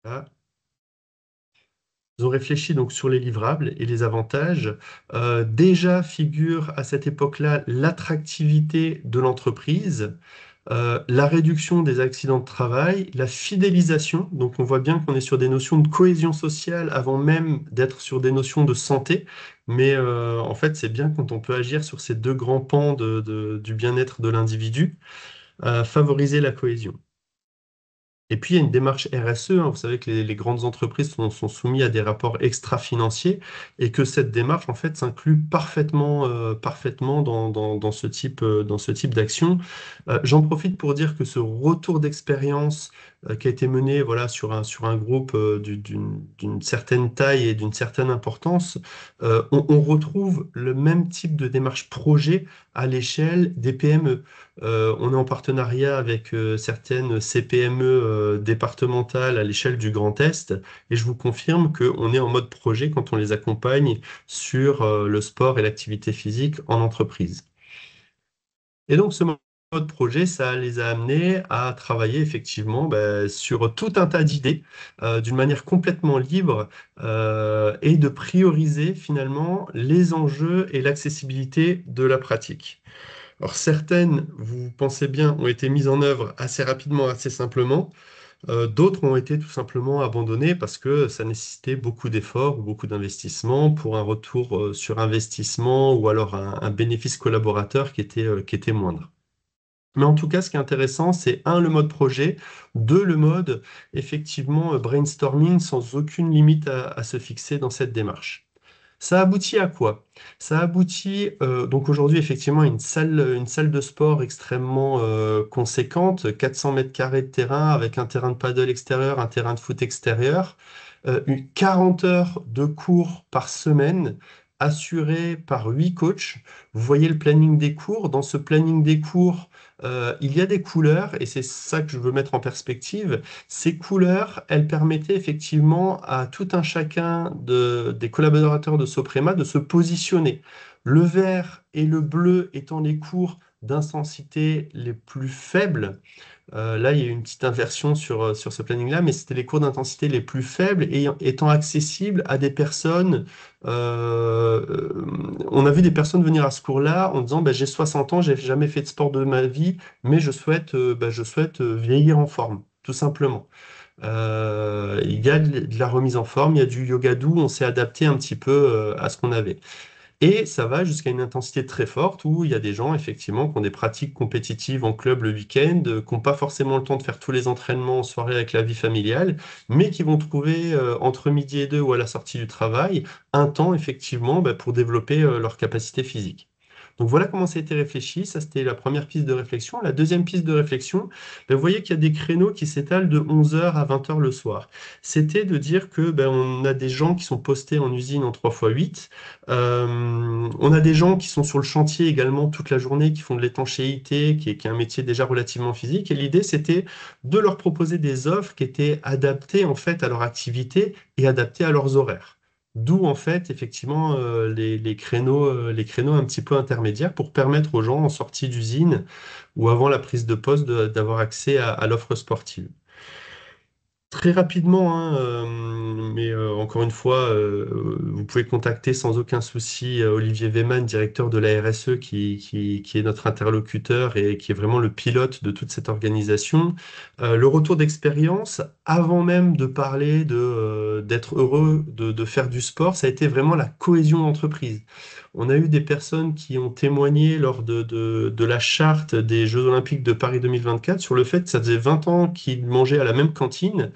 Voilà. ont réfléchi donc sur les livrables et les avantages. Déjà figure à cette époque-là l'attractivité de l'entreprise, la réduction des accidents de travail, la fidélisation. Donc on voit bien qu'on est sur des notions de cohésion sociale avant même d'être sur des notions de santé. Mais en fait, c'est bien quand on peut agir sur ces deux grands pans du bien-être de l'individu, favoriser la cohésion. Et puis, il y a une démarche RSE, hein. Vous savez que les grandes entreprises sont soumises à des rapports extra-financiers et que cette démarche, en fait, s'inclut parfaitement dans ce type d'action. J'en profite pour dire que ce retour d'expérience qui a été mené voilà, sur un groupe d'une certaine taille et d'une certaine importance, on retrouve le même type de démarche projet à l'échelle des PME. On est en partenariat avec certaines CPME départementales à l'échelle du Grand Est et je vous confirme qu'on est en mode projet quand on les accompagne sur le sport et l'activité physique en entreprise. Et donc ce mode projet, ça les a amenés à travailler effectivement sur tout un tas d'idées d'une manière complètement libre et de prioriser finalement les enjeux et l'accessibilité de la pratique. Alors certaines, vous pensez bien, ont été mises en œuvre assez rapidement, assez simplement. D'autres ont été tout simplement abandonnées parce que ça nécessitait beaucoup d'efforts ou beaucoup d'investissements pour un retour sur investissement ou alors un bénéfice collaborateur qui était moindre. Mais en tout cas, ce qui est intéressant, c'est un, le mode projet, deux, le mode effectivement brainstorming sans aucune limite à se fixer dans cette démarche. Ça aboutit à quoi? Ça aboutit donc aujourd'hui effectivement à une salle de sport extrêmement conséquente, 400 mètres carrés de terrain avec un terrain de paddle extérieur, un terrain de foot extérieur, 40 heures de cours par semaine assurées par 8 coachs. Vous voyez le planning des cours. Dans ce planning des cours, il y a des couleurs et c'est ça que je veux mettre en perspective. Ces couleurs, elles permettaient effectivement à tout un chacun des collaborateurs de Soprema de se positionner. Le vert et le bleu étant les cours d'intensité les plus faibles. Là, il y a eu une petite inversion sur ce planning-là, mais c'était les cours d'intensité les plus faibles et étant accessibles à des personnes. On a vu des personnes venir à ce cours-là en disant j'ai 60 ans, j'ai jamais fait de sport de ma vie, mais je souhaite vieillir en forme, tout simplement. Il y a de la remise en forme, il y a du yoga doux, on s'est adapté un petit peu à ce qu'on avait. Et ça va jusqu'à une intensité très forte où il y a des gens, effectivement, qui ont des pratiques compétitives en club le week-end, qui n'ont pas forcément le temps de faire tous les entraînements en soirée avec la vie familiale, mais qui vont trouver entre midi et deux ou à la sortie du travail un temps, effectivement, pour développer leur capacité physique. Donc voilà comment ça a été réfléchi. Ça, c'était la première piste de réflexion. La deuxième piste de réflexion, vous voyez qu'il y a des créneaux qui s'étalent de 11 heures à 20 heures le soir. C'était de dire que on a des gens qui sont postés en usine en 3x8. On a des gens qui sont sur le chantier également toute la journée, qui font de l'étanchéité, qui est un métier déjà relativement physique. Et l'idée, c'était de leur proposer des offres qui étaient adaptées en fait à leur activité et adaptées à leurs horaires. D'où en fait effectivement les créneaux un petit peu intermédiaires pour permettre aux gens en sortie d'usine ou avant la prise de poste d'avoir accès à l'offre sportive. Très rapidement, hein, mais encore une fois, vous pouvez contacter sans aucun souci Olivier Weyman, directeur de la RSE, qui est notre interlocuteur et qui est vraiment le pilote de toute cette organisation. Le retour d'expérience, avant même de parler d'être heureux de faire du sport, ça a été vraiment la cohésion d'entreprise. On a eu des personnes qui ont témoigné lors de la charte des Jeux Olympiques de Paris 2024 sur le fait que ça faisait 20 ans qu'ils mangeaient à la même cantine,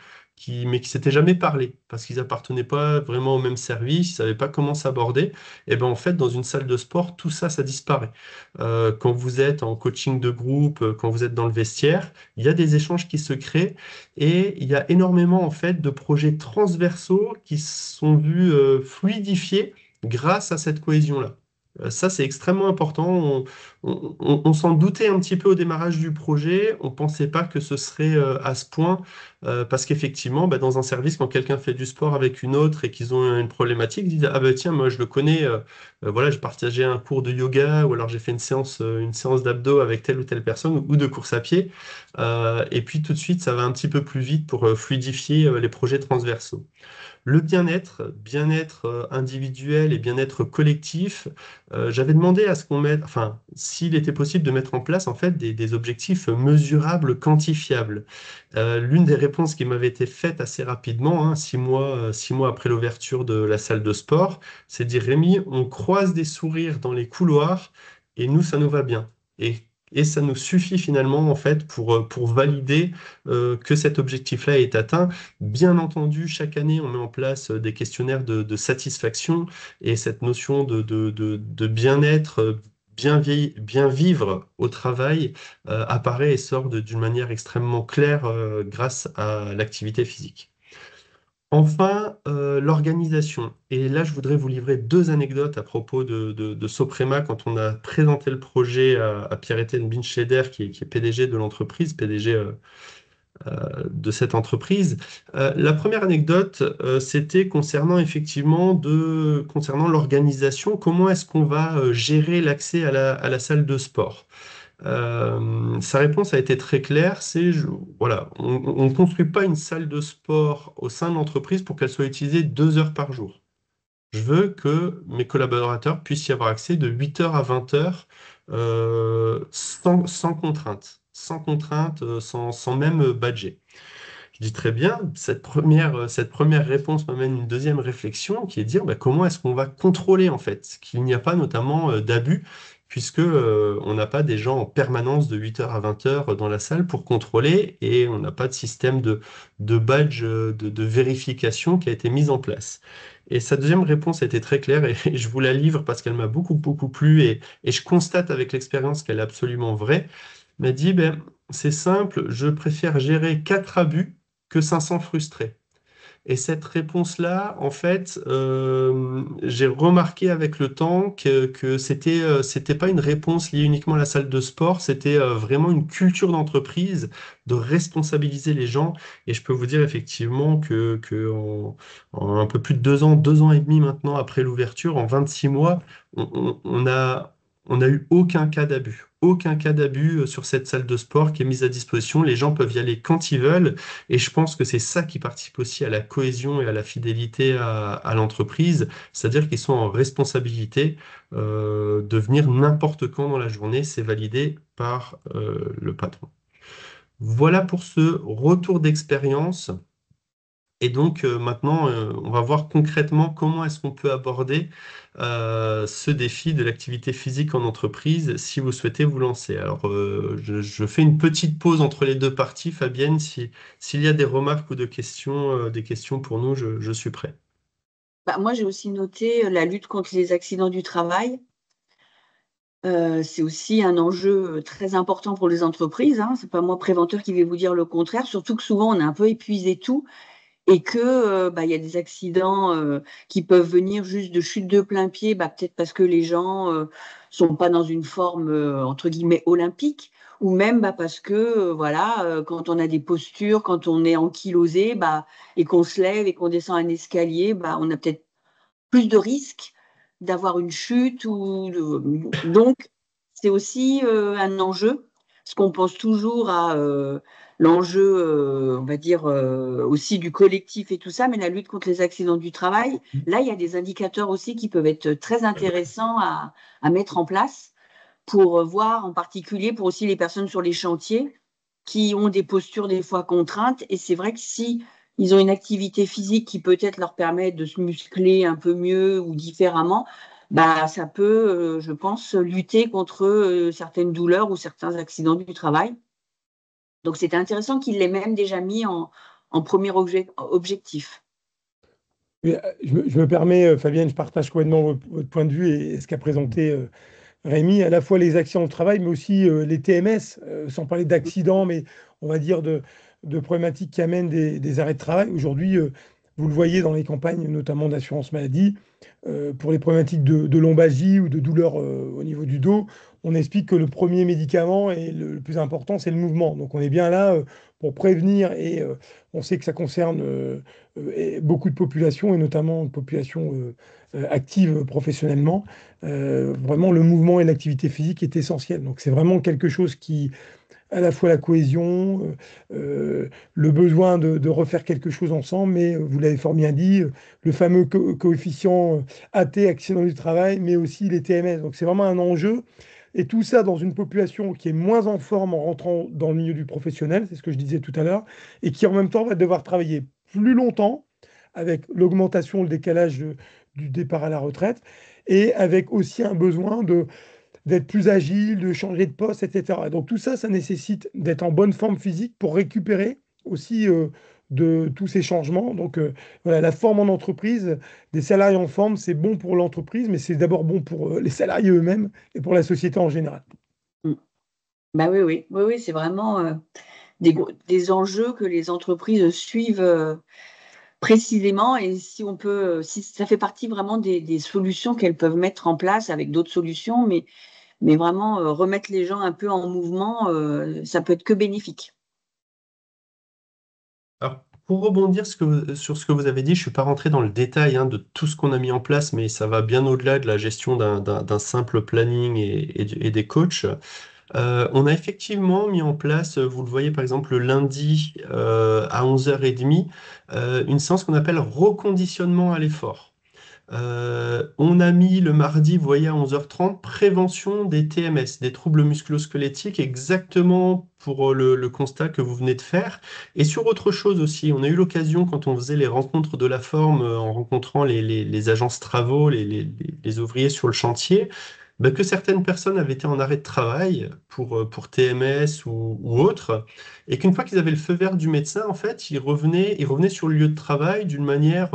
mais qui s'étaient jamais parlé parce qu'ils appartenaient pas vraiment au même service, ils savaient pas comment s'aborder. Et ben en fait, dans une salle de sport, tout ça, ça disparaît. Quand vous êtes en coaching de groupe, quand vous êtes dans le vestiaire, il y a des échanges qui se créent et il y a énormément en fait de projets transversaux qui sont vus fluidifier grâce à cette cohésion-là. Ça, c'est extrêmement important. On s'en doutait un petit peu au démarrage du projet. On ne pensait pas que ce serait à ce point, parce qu'effectivement, bah, dans un service, quand quelqu'un fait du sport avec une autre et qu'ils ont une problématique, ils disent, ah bah tiens, moi je le connais, voilà, j'ai partagé un cours de yoga ou alors j'ai fait une séance d'abdos avec telle ou telle personne ou de course à pied. Et puis tout de suite, ça va un petit peu plus vite pour fluidifier les projets transversaux. Le bien-être individuel et bien-être collectif, j'avais demandé à ce qu'on mette, enfin, s'il était possible de mettre en place en fait des objectifs mesurables, quantifiables. L'une des réponses qui m'avait été faite assez rapidement, hein, 6 mois après l'ouverture de la salle de sport, c'est de dire Rémi, on croise des sourires dans les couloirs et nous, ça nous va bien. Et et ça nous suffit finalement en fait pour valider que cet objectif-là est atteint. Bien entendu, chaque année, on met en place des questionnaires de satisfaction et cette notion de bien-être, bien vivre au travail apparaît et sort d'une manière extrêmement claire grâce à l'activité physique. Enfin, l'organisation. Et là, je voudrais vous livrer deux anecdotes à propos de Soprema quand on a présenté le projet à Pierre-Étienne Binscheder, qui est PDG de l'entreprise, PDG de cette entreprise. La première anecdote, c'était concernant l'organisation. Comment est-ce qu'on va gérer l'accès à la salle de sport? Sa réponse a été très claire, voilà, on ne construit pas une salle de sport au sein de l'entreprise pour qu'elle soit utilisée 2 heures par jour. Je veux que mes collaborateurs puissent y avoir accès de 8 heures à 20 heures sans contrainte, sans même badger. Je dis très bien, cette première réponse m'amène une deuxième réflexion qui est de dire bah, comment est-ce qu'on va contrôler en fait qu'il n'y a pas notamment d'abus, puisque on n'a pas des gens en permanence de 8 heures à 20 heures dans la salle pour contrôler et on n'a pas de système de badge de vérification qui a été mis en place. Et sa deuxième réponse a été très claire et je vous la livre parce qu'elle m'a beaucoup, beaucoup plu et je constate avec l'expérience qu'elle est absolument vraie. Elle m'a dit, ben, c'est simple, je préfère gérer 4 abus que 500 frustrés. Et cette réponse-là, en fait, j'ai remarqué avec le temps que c'était pas une réponse liée uniquement à la salle de sport, c'était vraiment une culture d'entreprise de responsabiliser les gens. Et je peux vous dire effectivement en un peu plus de 2 ans, 2 ans et demi maintenant après l'ouverture, en 26 mois, on a eu aucun cas d'abus. Aucun cas d'abus sur cette salle de sport qui est mise à disposition. Les gens peuvent y aller quand ils veulent. Et je pense que c'est ça qui participe aussi à la cohésion et à la fidélité à l'entreprise, c'est-à-dire qu'ils sont en responsabilité de venir n'importe quand dans la journée, c'est validé par le patron. Voilà pour ce retour d'expérience. Et donc maintenant, on va voir concrètement comment est-ce qu'on peut aborder ce défi de l'activité physique en entreprise si vous souhaitez vous lancer. Alors, je fais une petite pause entre les deux parties. Fabienne, s'il y a des remarques ou des questions pour nous, je suis prêt. Bah, moi, j'ai aussi noté la lutte contre les accidents du travail. C'est aussi un enjeu très important pour les entreprises, hein. C'est pas moi, préventeur, qui vais vous dire le contraire, surtout que souvent, on a un peu épuisé tout et que bah, il y a des accidents qui peuvent venir juste de chute de plein pied, bah, peut-être parce que les gens sont pas dans une forme entre guillemets olympique, ou même bah, parce que voilà, quand on a des postures, quand on est ankylosé, bah, et qu'on se lève et qu'on descend un escalier, bah, on a peut-être plus de risques d'avoir une chute donc c'est aussi un enjeu, parce qu'on pense toujours à l'enjeu, on va dire, aussi du collectif et tout ça, mais la lutte contre les accidents du travail, là, il y a des indicateurs aussi qui peuvent être très intéressants à mettre en place pour voir, en particulier pour aussi les personnes sur les chantiers qui ont des postures des fois contraintes. Et c'est vrai que si ils ont une activité physique qui peut-être leur permet de se muscler un peu mieux ou différemment, bah, ça peut, je pense, lutter contre certaines douleurs ou certains accidents du travail. Donc, c'était intéressant qu'il l'ait même déjà mis en premier objectif. Mais, je me permets, Fabienne, je partage complètement votre point de vue et ce qu'a présenté Rémi, à la fois les accidents de travail, mais aussi les TMS, sans parler d'accidents, mais on va dire de problématiques qui amènent des arrêts de travail. Aujourd'hui, Vous le voyez dans les campagnes, notamment d'assurance maladie, pour les problématiques de lombalgie ou de douleur au niveau du dos, on explique que le premier médicament et le plus important, c'est le mouvement. Donc on est bien là pour prévenir et on sait que ça concerne beaucoup de populations et notamment de populations actives professionnellement. Vraiment, le mouvement et l'activité physique est essentiel. Donc c'est vraiment quelque chose qui à la fois la cohésion, le besoin de refaire quelque chose ensemble, mais vous l'avez fort bien dit, le fameux coefficient AT, accident du travail, mais aussi les TMS. Donc c'est vraiment un enjeu. Et tout ça dans une population qui est moins en forme en rentrant dans le milieu du professionnel, c'est ce que je disais tout à l'heure, et qui en même temps va devoir travailler plus longtemps avec l'augmentation, le décalage du départ à la retraite, et avec aussi un besoin d'être plus agile, de changer de poste, etc. Donc tout ça, ça nécessite d'être en bonne forme physique pour récupérer aussi de tous ces changements. Donc voilà, la forme en entreprise, des salariés en forme, c'est bon pour l'entreprise, mais c'est d'abord bon pour les salariés eux-mêmes et pour la société en général. Mm. Bah oui, oui, oui, oui, c'est vraiment des enjeux que les entreprises suivent précisément. Et si on peut, si ça fait partie vraiment des solutions qu'elles peuvent mettre en place avec d'autres solutions, mais vraiment remettre les gens un peu en mouvement, ça peut être que bénéfique. Alors, pour rebondir sur ce que vous avez dit, je ne suis pas rentré dans le détail de tout ce qu'on a mis en place, mais ça va bien au-delà de la gestion d'un simple planning et des coachs. On a effectivement mis en place, vous le voyez par exemple le lundi à 11h30, une séance qu'on appelle reconditionnement à l'effort. On a mis le mardi, vous voyez, à 11h30, prévention des TMS, des troubles musculo-squelettiques, exactement pour le constat que vous venez de faire. Et sur autre chose aussi, on a eu l'occasion, quand on faisait les rencontres de la forme, en rencontrant les agences travaux, les ouvriers sur le chantier, que certaines personnes avaient été en arrêt de travail pour TMS ou autre, et qu'une fois qu'ils avaient le feu vert du médecin, en fait, ils revenaient sur le lieu de travail d'une manière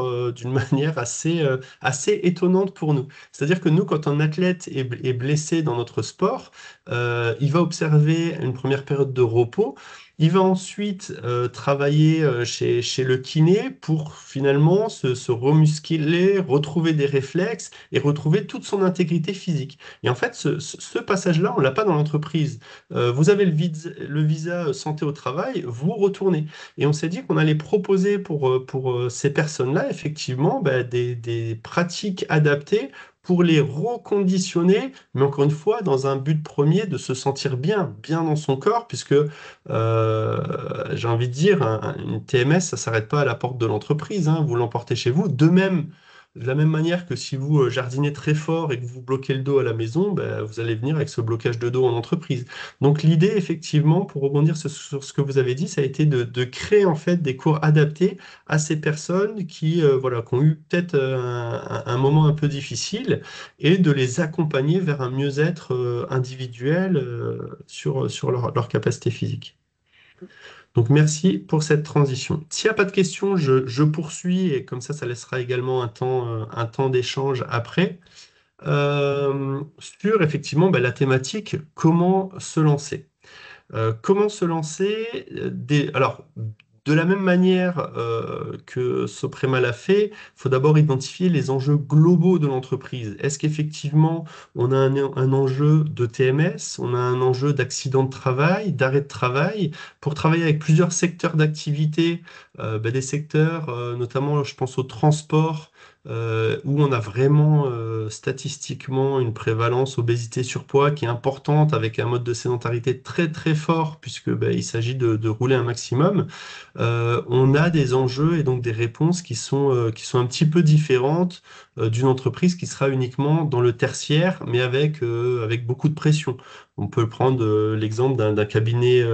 assez étonnante pour nous. C'est-à-dire que nous, quand un athlète est blessé dans notre sport, il va observer une première période de repos. Il va ensuite travailler chez le kiné pour finalement se remuscler, retrouver des réflexes et retrouver toute son intégrité physique. Et en fait, ce passage-là, on ne l'a pas dans l'entreprise. Vous avez le visa santé au travail, vous retournez. Et on s'est dit qu'on allait proposer pour ces personnes-là, effectivement, des pratiques adaptées pour les reconditionner, mais encore une fois, dans un but premier de se sentir bien dans son corps, puisque j'ai envie de dire, une TMS, ça ne s'arrête pas à la porte de l'entreprise, vous l'emportez chez vous. De la même manière que si vous jardinez très fort et que vous bloquez le dos à la maison, vous allez venir avec ce blocage de dos en entreprise. Donc l'idée, effectivement, pour rebondir sur ce que vous avez dit, ça a été de créer en fait des cours adaptés à ces personnes voilà, qui ont eu peut-être un moment un peu difficile et de les accompagner vers un mieux-être individuel sur leur capacité physique. Donc merci pour cette transition. S'il n'y a pas de questions, je poursuis et comme ça laissera également un temps d'échange après. Sur effectivement la thématique comment se lancer. Comment se lancer alors, de la même manière que Soprema l'a fait, il faut d'abord identifier les enjeux globaux de l'entreprise. Est-ce qu'effectivement, on a un enjeu de TMS, on a un enjeu d'accident de travail, d'arrêt de travail, pour travailler avec plusieurs secteurs d'activité, des secteurs, notamment, je pense au transport, où on a vraiment statistiquement une prévalence obésité-surpoids qui est importante avec un mode de sédentarité très très fort puisque il s'agit de rouler un maximum. On a des enjeux et donc des réponses qui sont un petit peu différentes d'une entreprise qui sera uniquement dans le tertiaire mais avec beaucoup de pression. On peut prendre l'exemple d'un cabinet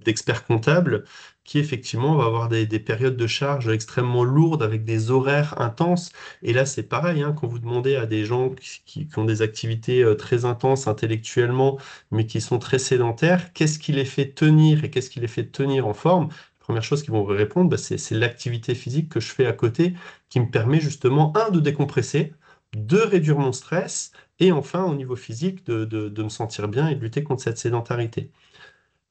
d'experts comptables qui effectivement va avoir des périodes de charge extrêmement lourdes avec des horaires intenses. Et là, c'est pareil, quand vous demandez à des gens qui ont des activités très intenses intellectuellement, mais qui sont très sédentaires, qu'est-ce qui les fait tenir et qu'est-ce qui les fait tenir en forme? La première chose qu'ils vont répondre, c'est l'activité physique que je fais à côté qui me permet justement, de décompresser, de réduire mon stress, et enfin, au niveau physique, de me sentir bien et de lutter contre cette sédentarité.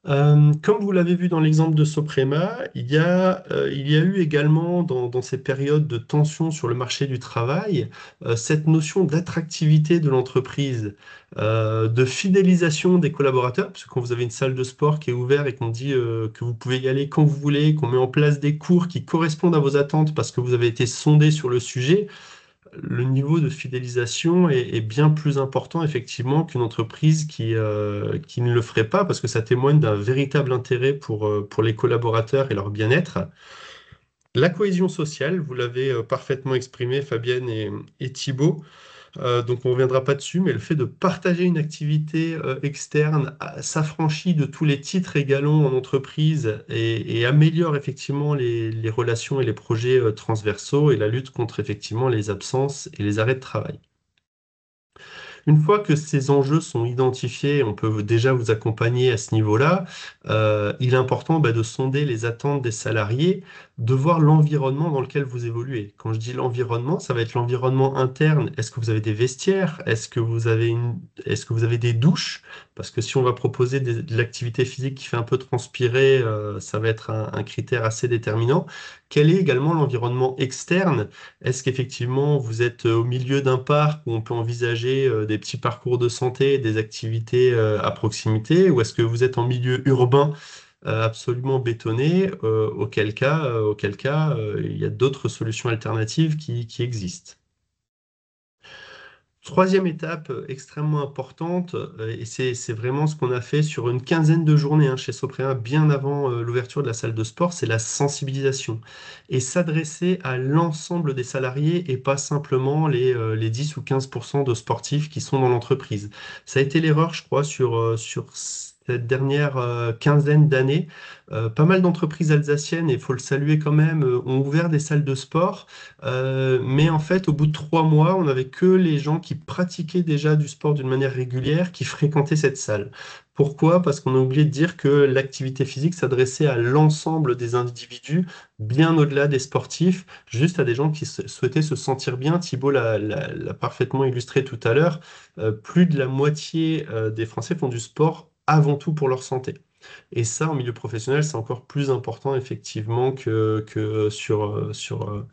Comme vous l'avez vu dans l'exemple de Soprema, il y a eu également dans ces périodes de tension sur le marché du travail, cette notion d'attractivité de l'entreprise, de fidélisation des collaborateurs, parce que quand vous avez une salle de sport qui est ouverte et qu'on dit que vous pouvez y aller quand vous voulez, qu'on met en place des cours qui correspondent à vos attentes parce que vous avez été sondé sur le sujet, le niveau de fidélisation est bien plus important effectivement qu'une entreprise qui ne le ferait pas parce que ça témoigne d'un véritable intérêt pour les collaborateurs et leur bien-être. La cohésion sociale, vous l'avez parfaitement exprimé, Fabienne et Thibaut. Donc on ne reviendra pas dessus, mais le fait de partager une activité externe s'affranchit de tous les titres et galons en entreprise et améliore effectivement les relations et les projets transversaux et la lutte contre effectivement les absences et les arrêts de travail. Une fois que ces enjeux sont identifiés, on peut déjà vous accompagner à ce niveau-là. Il est important de sonder les attentes des salariés, de voir l'environnement dans lequel vous évoluez. Quand je dis l'environnement, ça va être l'environnement interne. Est-ce que vous avez des vestiaires? Est-ce que vous avez des douches? Parce que si on va proposer de l'activité physique qui fait un peu transpirer, ça va être un critère assez déterminant. Quel est également l'environnement externe? Est-ce qu'effectivement vous êtes au milieu d'un parc où on peut envisager des petits parcours de santé, des activités à proximité, ou est-ce que vous êtes en milieu urbain absolument bétonné, auquel cas il y a d'autres solutions alternatives qui existent. Troisième étape extrêmement importante, et c'est vraiment ce qu'on a fait sur une quinzaine de journées chez Soprea, bien avant l'ouverture de la salle de sport, c'est la sensibilisation. Et s'adresser à l'ensemble des salariés et pas simplement les 10 ou 15% de sportifs qui sont dans l'entreprise. Ça a été l'erreur, je crois, sur cette dernière quinzaine d'années. Pas mal d'entreprises alsaciennes, et il faut le saluer quand même, ont ouvert des salles de sport. Mais en fait, au bout de 3 mois, on n'avait que les gens qui pratiquaient déjà du sport d'une manière régulière qui fréquentaient cette salle. Pourquoi? Parce qu'on a oublié de dire que l'activité physique s'adressait à l'ensemble des individus, bien au-delà des sportifs, juste à des gens qui souhaitaient se sentir bien. Thibaut l'a parfaitement illustré tout à l'heure. Plus de la moitié des Français font du sport avant tout pour leur santé. Et ça, en milieu professionnel, c'est encore plus important effectivement que sur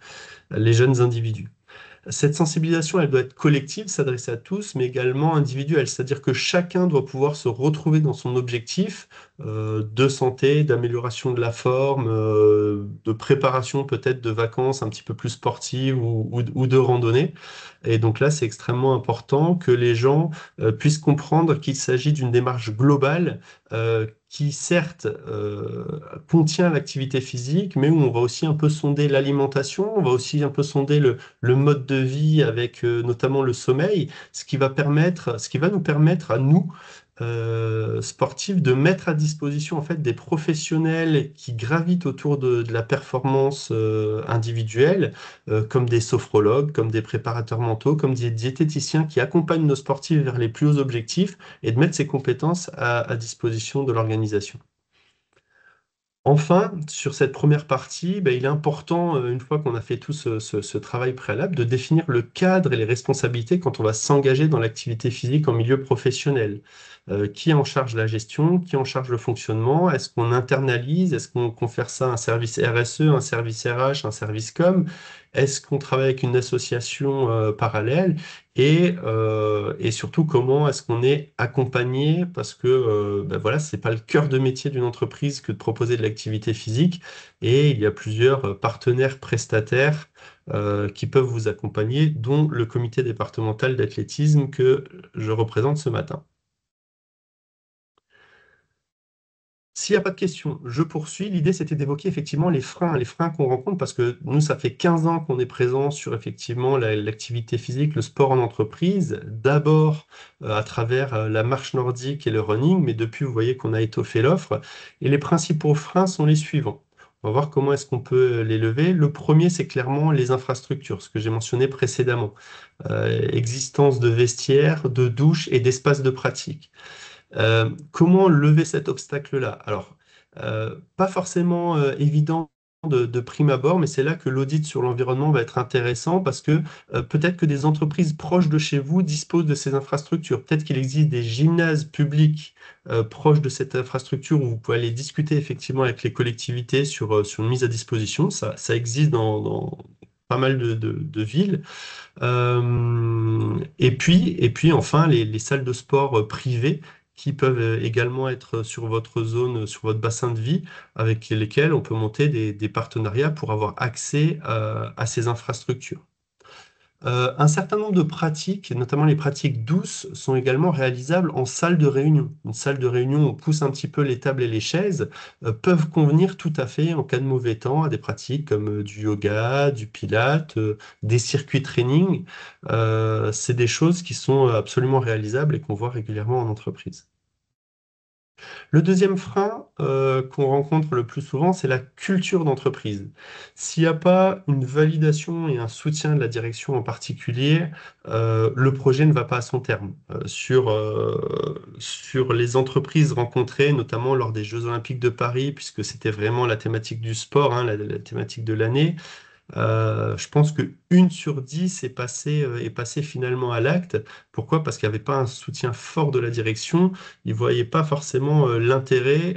les jeunes individus. Cette sensibilisation, elle doit être collective, s'adresser à tous, mais également individuelle. C'est-à-dire que chacun doit pouvoir se retrouver dans son objectif de santé, d'amélioration de la forme, de préparation peut-être de vacances un petit peu plus sportives ou de randonnée. Et donc là, c'est extrêmement important que les gens puissent comprendre qu'il s'agit d'une démarche globale qui certes contient l'activité physique, mais où on va aussi un peu sonder l'alimentation, on va aussi un peu sonder le mode de vie avec notamment le sommeil, ce qui va nous permettre à nous, sportifs, de mettre à disposition en fait des professionnels qui gravitent autour de la performance individuelle, comme des sophrologues, comme des préparateurs mentaux, comme des diététiciens qui accompagnent nos sportifs vers les plus hauts objectifs et de mettre ces compétences à disposition de l'organisation. Enfin, sur cette première partie, il est important, une fois qu'on a fait tout ce travail préalable, de définir le cadre et les responsabilités quand on va s'engager dans l'activité physique en milieu professionnel. Qui en charge la gestion? Qui en charge le fonctionnement? Est-ce qu'on internalise? Est-ce qu'on confère ça à un service RSE, un service RH, un service com? Est-ce qu'on travaille avec une association parallèle? Et surtout, comment est-ce qu'on est accompagné? Parce que voilà, c'est pas le cœur de métier d'une entreprise que de proposer de l'activité physique. Et il y a plusieurs partenaires prestataires qui peuvent vous accompagner, dont le comité départemental d'athlétisme que je représente ce matin. S'il n'y a pas de questions, je poursuis. L'idée, c'était d'évoquer effectivement les freins qu'on rencontre, parce que nous, ça fait 15 ans qu'on est présent sur effectivement l'activité physique, le sport en entreprise, d'abord à travers la marche nordique et le running, mais depuis, vous voyez qu'on a étoffé l'offre. Et les principaux freins sont les suivants. On va voir comment est-ce qu'on peut les lever. Le premier, c'est clairement les infrastructures, ce que j'ai mentionné précédemment. Existence de vestiaires, de douches et d'espaces de pratique. Comment lever cet obstacle-là? Alors, pas forcément évident de prime abord, mais c'est là que l'audit sur l'environnement va être intéressant parce que peut-être que des entreprises proches de chez vous disposent de ces infrastructures. Peut-être qu'il existe des gymnases publics proches de cette infrastructure où vous pouvez aller discuter effectivement avec les collectivités sur une mise à disposition. Ça existe dans pas mal de villes. Et puis enfin, les salles de sport privées qui peuvent également être sur votre zone, sur votre bassin de vie, avec lesquels on peut monter des partenariats pour avoir accès à ces infrastructures. Un certain nombre de pratiques, notamment les pratiques douces, sont également réalisables en salle de réunion. Une salle de réunion où on pousse un petit peu les tables et les chaises peuvent convenir tout à fait en cas de mauvais temps à des pratiques comme du yoga, du pilate, des circuits training. C'est des choses qui sont absolument réalisables et qu'on voit régulièrement en entreprise. Le deuxième frein qu'on rencontre le plus souvent, c'est la culture d'entreprise. S'il n'y a pas une validation et un soutien de la direction en particulier, le projet ne va pas à son terme. Sur les entreprises rencontrées, notamment lors des Jeux Olympiques de Paris, puisque c'était vraiment la thématique du sport, hein, la thématique de l'année, je pense que 1 sur 10 est passé finalement à l'acte. Pourquoi? Parce qu'il n'y avait pas un soutien fort de la direction. Ils ne voyaient pas forcément l'intérêt,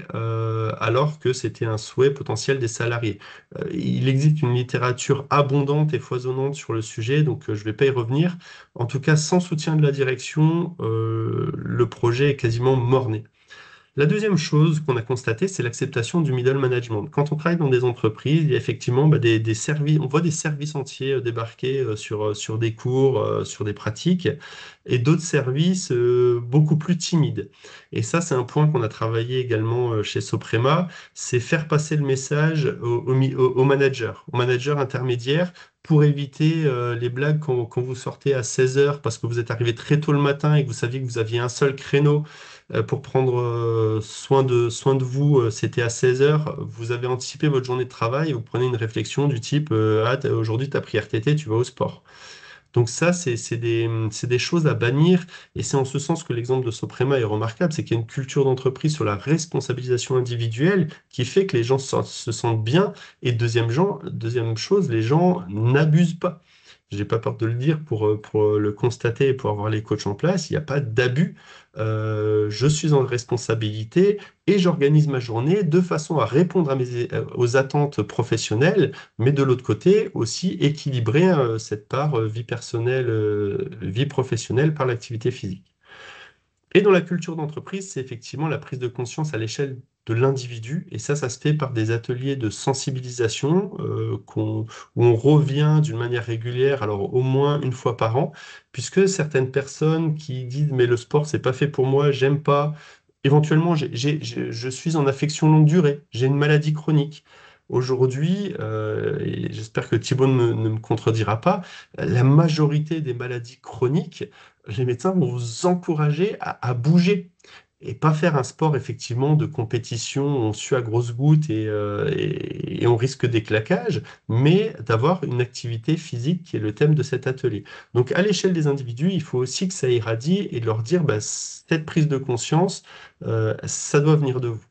alors que c'était un souhait potentiel des salariés. Il existe une littérature abondante et foisonnante sur le sujet, donc je ne vais pas y revenir. En tout cas, sans soutien de la direction, le projet est quasiment mort-né. La deuxième chose qu'on a constatée, c'est l'acceptation du middle management. Quand on travaille dans des entreprises, il y a effectivement des services, on voit des services entiers débarquer sur des cours, sur des pratiques, et d'autres services beaucoup plus timides. Et ça, c'est un point qu'on a travaillé également chez Soprema, c'est faire passer le message aux managers intermédiaires, pour éviter les blagues quand vous sortez à 16 heures parce que vous êtes arrivé très tôt le matin et que vous saviez que vous aviez un seul créneau pour prendre soin de vous, c'était à 16 heures. Vous avez anticipé votre journée de travail et vous prenez une réflexion du type ah, aujourd'hui, tu as pris RTT, tu vas au sport. Donc ça, c'est des choses à bannir et c'est en ce sens que l'exemple de Soprema est remarquable, c'est qu'il y a une culture d'entreprise sur la responsabilisation individuelle qui fait que les gens se sentent bien et deuxième chose, les gens n'abusent pas. J'ai pas peur de le dire pour le constater et pour avoir les coachs en place, il n'y a pas d'abus. Je suis en responsabilité et j'organise ma journée de façon à répondre aux attentes professionnelles, mais de l'autre côté aussi équilibrer cette part vie personnelle, vie professionnelle par l'activité physique. Et dans la culture d'entreprise, c'est effectivement la prise de conscience à l'échelle de l'individu. Et ça se fait par des ateliers de sensibilisation où on revient d'une manière régulière, alors au moins une fois par an, puisque certaines personnes qui disent mais le sport, c'est pas fait pour moi, j'aime pas. Éventuellement, je suis en affection longue durée, j'ai une maladie chronique. Aujourd'hui, et j'espère que Thibaut ne me contredira pas, la majorité des maladies chroniques, les médecins vont vous encourager à bouger et pas faire un sport effectivement de compétition, on sue à grosses gouttes et on risque des claquages, mais d'avoir une activité physique qui est le thème de cet atelier. Donc à l'échelle des individus, il faut aussi que ça irradie et de leur dire, bah, cette prise de conscience, ça doit venir de vous.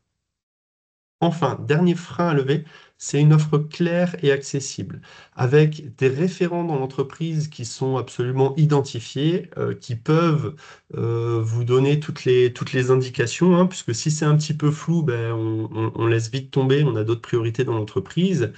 Enfin, dernier frein à lever, c'est une offre claire et accessible, avec des référents dans l'entreprise qui sont absolument identifiés, qui peuvent vous donner toutes les indications, hein, puisque si c'est un petit peu flou, ben, on laisse vite tomber, on a d'autres priorités dans l'entreprise.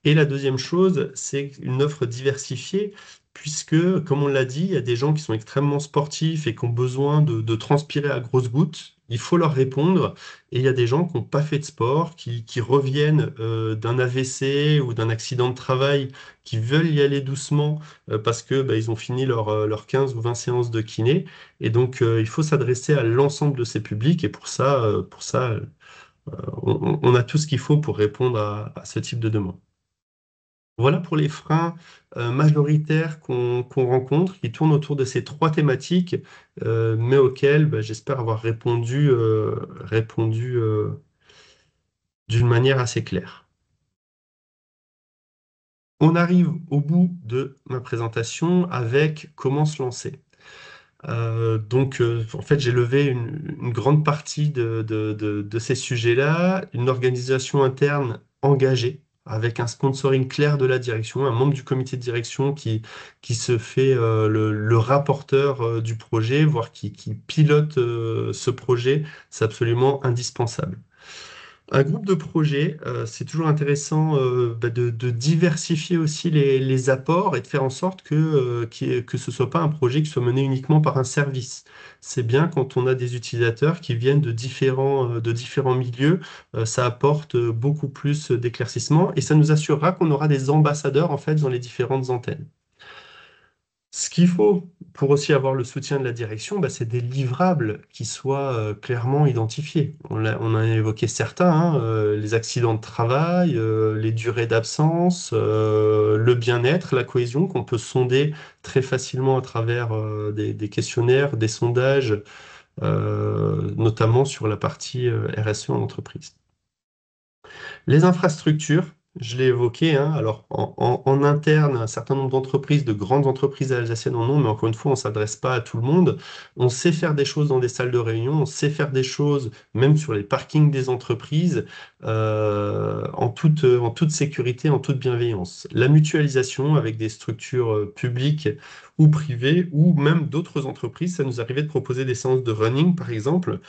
Et la deuxième chose, c'est une offre diversifiée, puisque, comme on l'a dit, il y a des gens qui sont extrêmement sportifs et qui ont besoin de transpirer à grosses gouttes. Il faut leur répondre. Et il y a des gens qui n'ont pas fait de sport, qui reviennent d'un AVC ou d'un accident de travail, qui veulent y aller doucement parce que bah, ils ont fini leur 15 ou 20 séances de kiné. Et donc, il faut s'adresser à l'ensemble de ces publics. Et pour ça, on a tout ce qu'il faut pour répondre à ce type de demande. Voilà pour les freins majoritaires qu'on rencontre, qui tournent autour de ces trois thématiques, mais auxquelles bah, j'espère avoir répondu d'une manière assez claire. On arrive au bout de ma présentation avec comment se lancer. Donc, en fait, j'ai levé une grande partie de ces sujets-là, une organisation interne engagée, avec un sponsoring clair de la direction, un membre du comité de direction qui se fait le rapporteur du projet, voire qui pilote ce projet, c'est absolument indispensable. Un groupe de projet, c'est toujours intéressant de diversifier aussi les apports et de faire en sorte que ce ne soit pas un projet qui soit mené uniquement par un service. C'est bien quand on a des utilisateurs qui viennent de différents milieux, ça apporte beaucoup plus d'éclaircissement et ça nous assurera qu'on aura des ambassadeurs en fait dans les différentes antennes. Ce qu'il faut pour aussi avoir le soutien de la direction, bah, c'est des livrables qui soient clairement identifiés. On en a évoqué certains, hein, les accidents de travail, les durées d'absence, le bien-être, la cohésion qu'on peut sonder très facilement à travers des questionnaires, des sondages, notamment sur la partie RSE en entreprise. Les infrastructures, je l'ai évoqué, hein, alors en interne, un certain nombre d'entreprises, de grandes entreprises alsaciennes en ont, mais encore une fois, on ne s'adresse pas à tout le monde. On sait faire des choses dans des salles de réunion, on sait faire des choses même sur les parkings des entreprises, en toute sécurité, en toute bienveillance. La mutualisation avec des structures publiques ou privées, ou même d'autres entreprises, ça nous arrivait de proposer des séances de running, par exemple,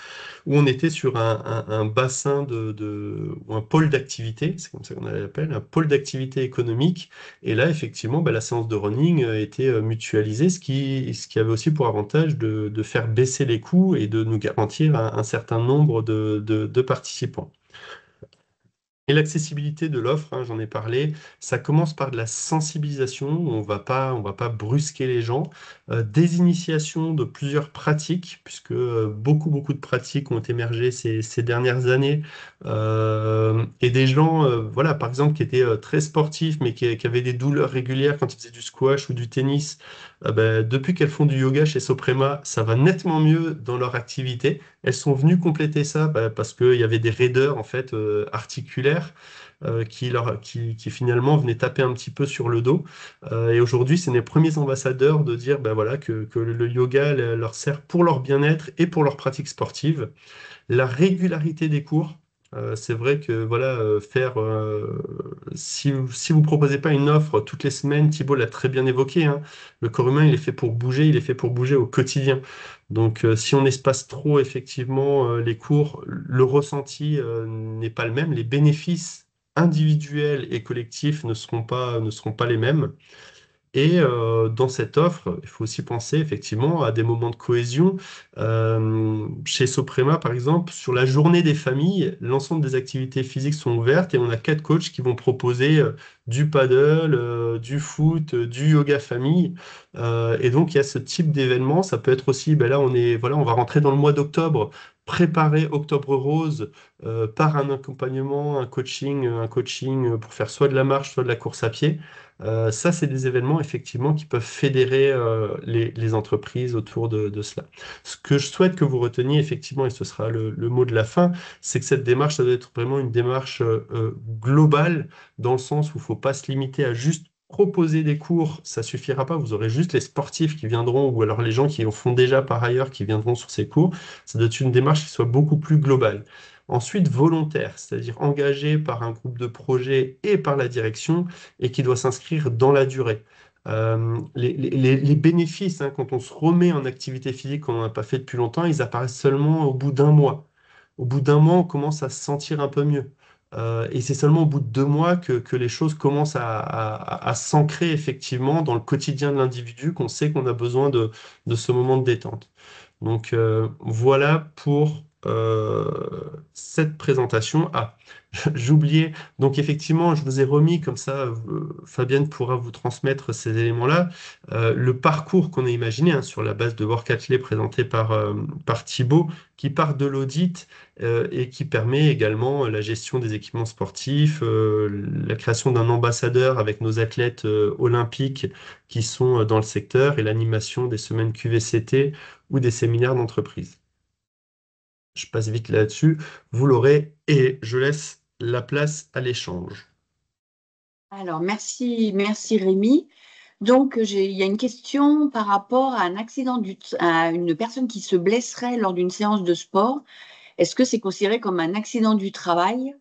où on était sur un bassin ou un pôle d'activité, c'est comme ça qu'on l'appelle, un pôle d'activité économique. Et là, effectivement, bah, la séance de running était mutualisée, ce qui avait aussi pour avantage de faire baisser les coûts et de nous garantir un certain nombre de participants. Et l'accessibilité de l'offre, hein, j'en ai parlé, ça commence par de la sensibilisation, on va pas brusquer les gens, des initiations de plusieurs pratiques, puisque beaucoup de pratiques ont émergé ces dernières années, et des gens, voilà, par exemple, qui étaient très sportifs, mais qui avaient des douleurs régulières quand ils faisaient du squash ou du tennis, ben, depuis qu'elles font du yoga chez Soprema, ça va nettement mieux dans leur activité. Elles sont venues compléter ça parce qu'il y avait des raideurs en fait articulaires qui finalement venaient taper un petit peu sur le dos. Et aujourd'hui, c'est les premiers ambassadeurs de dire ben voilà, que le yoga leur sert pour leur bien-être et pour leur pratique sportive. La régularité des cours. C'est vrai que voilà, si vous proposez pas une offre toutes les semaines, Thibault l'a très bien évoqué, hein, le corps humain il est fait pour bouger, il est fait pour bouger au quotidien. Donc si on espace trop effectivement les cours, le ressenti n'est pas le même, les bénéfices individuels et collectifs ne seront pas les mêmes. Et dans cette offre, il faut aussi penser effectivement à des moments de cohésion. Chez Soprema, par exemple, sur la journée des familles, l'ensemble des activités physiques sont ouvertes et on a 4 coachs qui vont proposer du paddle, du foot, du yoga famille. Et donc, il y a ce type d'événement. Ça peut être aussi, ben là, voilà, on va rentrer dans le mois d'octobre, préparer Octobre Rose par un accompagnement, un coaching pour faire soit de la marche, soit de la course à pied. Ça, c'est des événements effectivement qui peuvent fédérer les entreprises autour de cela. Ce que je souhaite que vous reteniez effectivement, et ce sera le mot de la fin, c'est que cette démarche, ça doit être vraiment une démarche globale, dans le sens où il ne faut pas se limiter à juste proposer des cours, ça suffira pas, vous aurez juste les sportifs qui viendront, ou alors les gens qui en font déjà par ailleurs qui viendront sur ces cours. Ça doit être une démarche qui soit beaucoup plus globale. Ensuite, volontaire, c'est-à-dire engagé par un groupe de projet et par la direction, et qui doit s'inscrire dans la durée. Les bénéfices, hein, quand on se remet en activité physique qu'on n'a pas fait depuis longtemps, ils apparaissent seulement au bout d'un mois. Au bout d'un mois, on commence à se sentir un peu mieux. Et c'est seulement au bout de 2 mois que les choses commencent à s'ancrer effectivement dans le quotidien de l'individu, qu'on sait qu'on a besoin de ce moment de détente. Donc voilà pour cette présentation. Ah, j'oubliais. Donc effectivement, je vous ai remis comme ça, Fabienne pourra vous transmettre ces éléments-là. Le parcours qu'on a imaginé hein, sur la base de Workathlé présenté par Thibaut, qui part de l'audit et qui permet également la gestion des équipements sportifs, la création d'un ambassadeur avec nos athlètes olympiques qui sont dans le secteur et l'animation des semaines QVCT ou des séminaires d'entreprise. Je passe vite là-dessus, vous l'aurez et je laisse la place à l'échange. Alors, merci Rémi. Donc, il y a une question par rapport à un accident à une personne qui se blesserait lors d'une séance de sport. Est-ce que c'est considéré comme un accident du travail?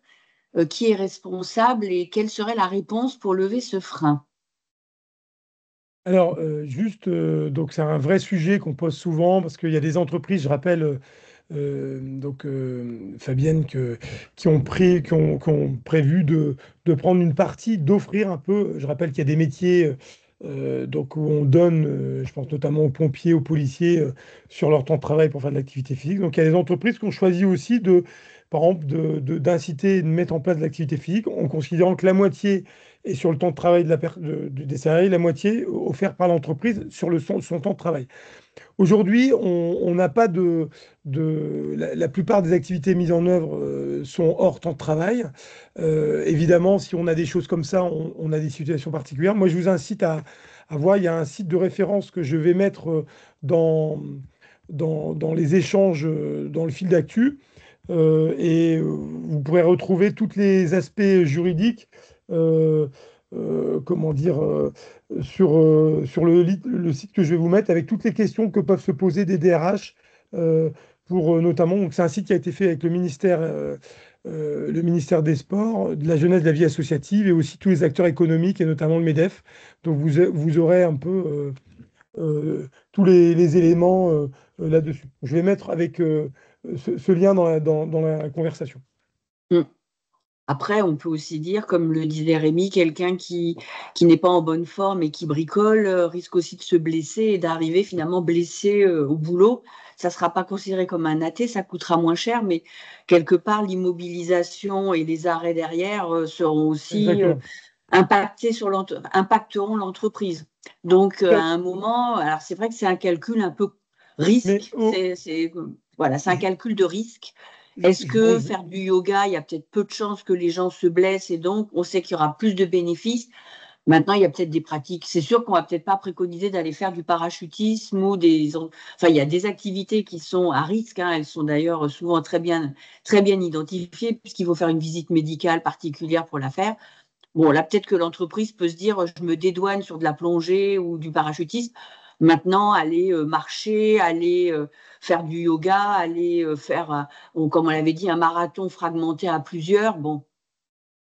qui est responsable et quelle serait la réponse pour lever ce frein? Alors, donc c'est un vrai sujet qu'on pose souvent parce qu'il y a des entreprises, je rappelle, Fabienne, qui ont prévu de prendre une partie, d'offrir un peu. Je rappelle qu'il y a des métiers donc où on donne, je pense notamment aux pompiers, aux policiers, sur leur temps de travail pour faire de l'activité physique. Donc il y a des entreprises qui ont choisi aussi par exemple, d'inciter, de mettre en place de l'activité physique en considérant que la moitié est sur le temps de travail des salariés, la moitié offerte par l'entreprise sur son temps de travail. Aujourd'hui, on n'a pas la plupart des activités mises en œuvre sont hors temps de travail. Évidemment, si on a des choses comme ça, on a des situations particulières. Moi, je vous incite à voir, il y a un site de référence que je vais mettre dans, dans les échanges, dans le fil d'actu. Vous pourrez retrouver tous les aspects juridiques, euh, comment dire, sur le site que je vais vous mettre, avec toutes les questions que peuvent se poser des DRH, pour notamment, donc c'est un site qui a été fait avec le ministère des Sports, de la Jeunesse, de la vie associative, et aussi tous les acteurs économiques, et notamment le MEDEF. Donc vous aurez un peu tous les éléments là-dessus. Je vais mettre avec ce lien dans la conversation. Mm. Après, on peut aussi dire, comme le disait Rémi, quelqu'un qui n'est pas en bonne forme et qui bricole risque aussi de se blesser et d'arriver finalement blessé au boulot. Ça ne sera pas considéré comme un athée, ça coûtera moins cher, mais quelque part, l'immobilisation et les arrêts derrière seront aussi Exactement. impacteront l'entreprise. Donc, à un moment, alors c'est vrai que c'est un calcul un peu Mais risque, voilà, c'est un je, calcul de risque. Est-ce que je- faire du yoga, il y a peut-être peu de chances que les gens se blessent et donc on sait qu'il y aura plus de bénéfices. Maintenant, il y a peut-être des pratiques. C'est sûr qu'on va peut-être pas préconiser d'aller faire du parachutisme ou enfin, il y a des activités qui sont à risque, hein. Elles sont d'ailleurs souvent très bien identifiées puisqu'il faut faire une visite médicale particulière pour la faire. Bon, là, peut-être que l'entreprise peut se dire, je me dédouane sur de la plongée ou du parachutisme. Maintenant, aller marcher, aller faire du yoga, aller faire, comme on l'avait dit, un marathon fragmenté à plusieurs. Bon.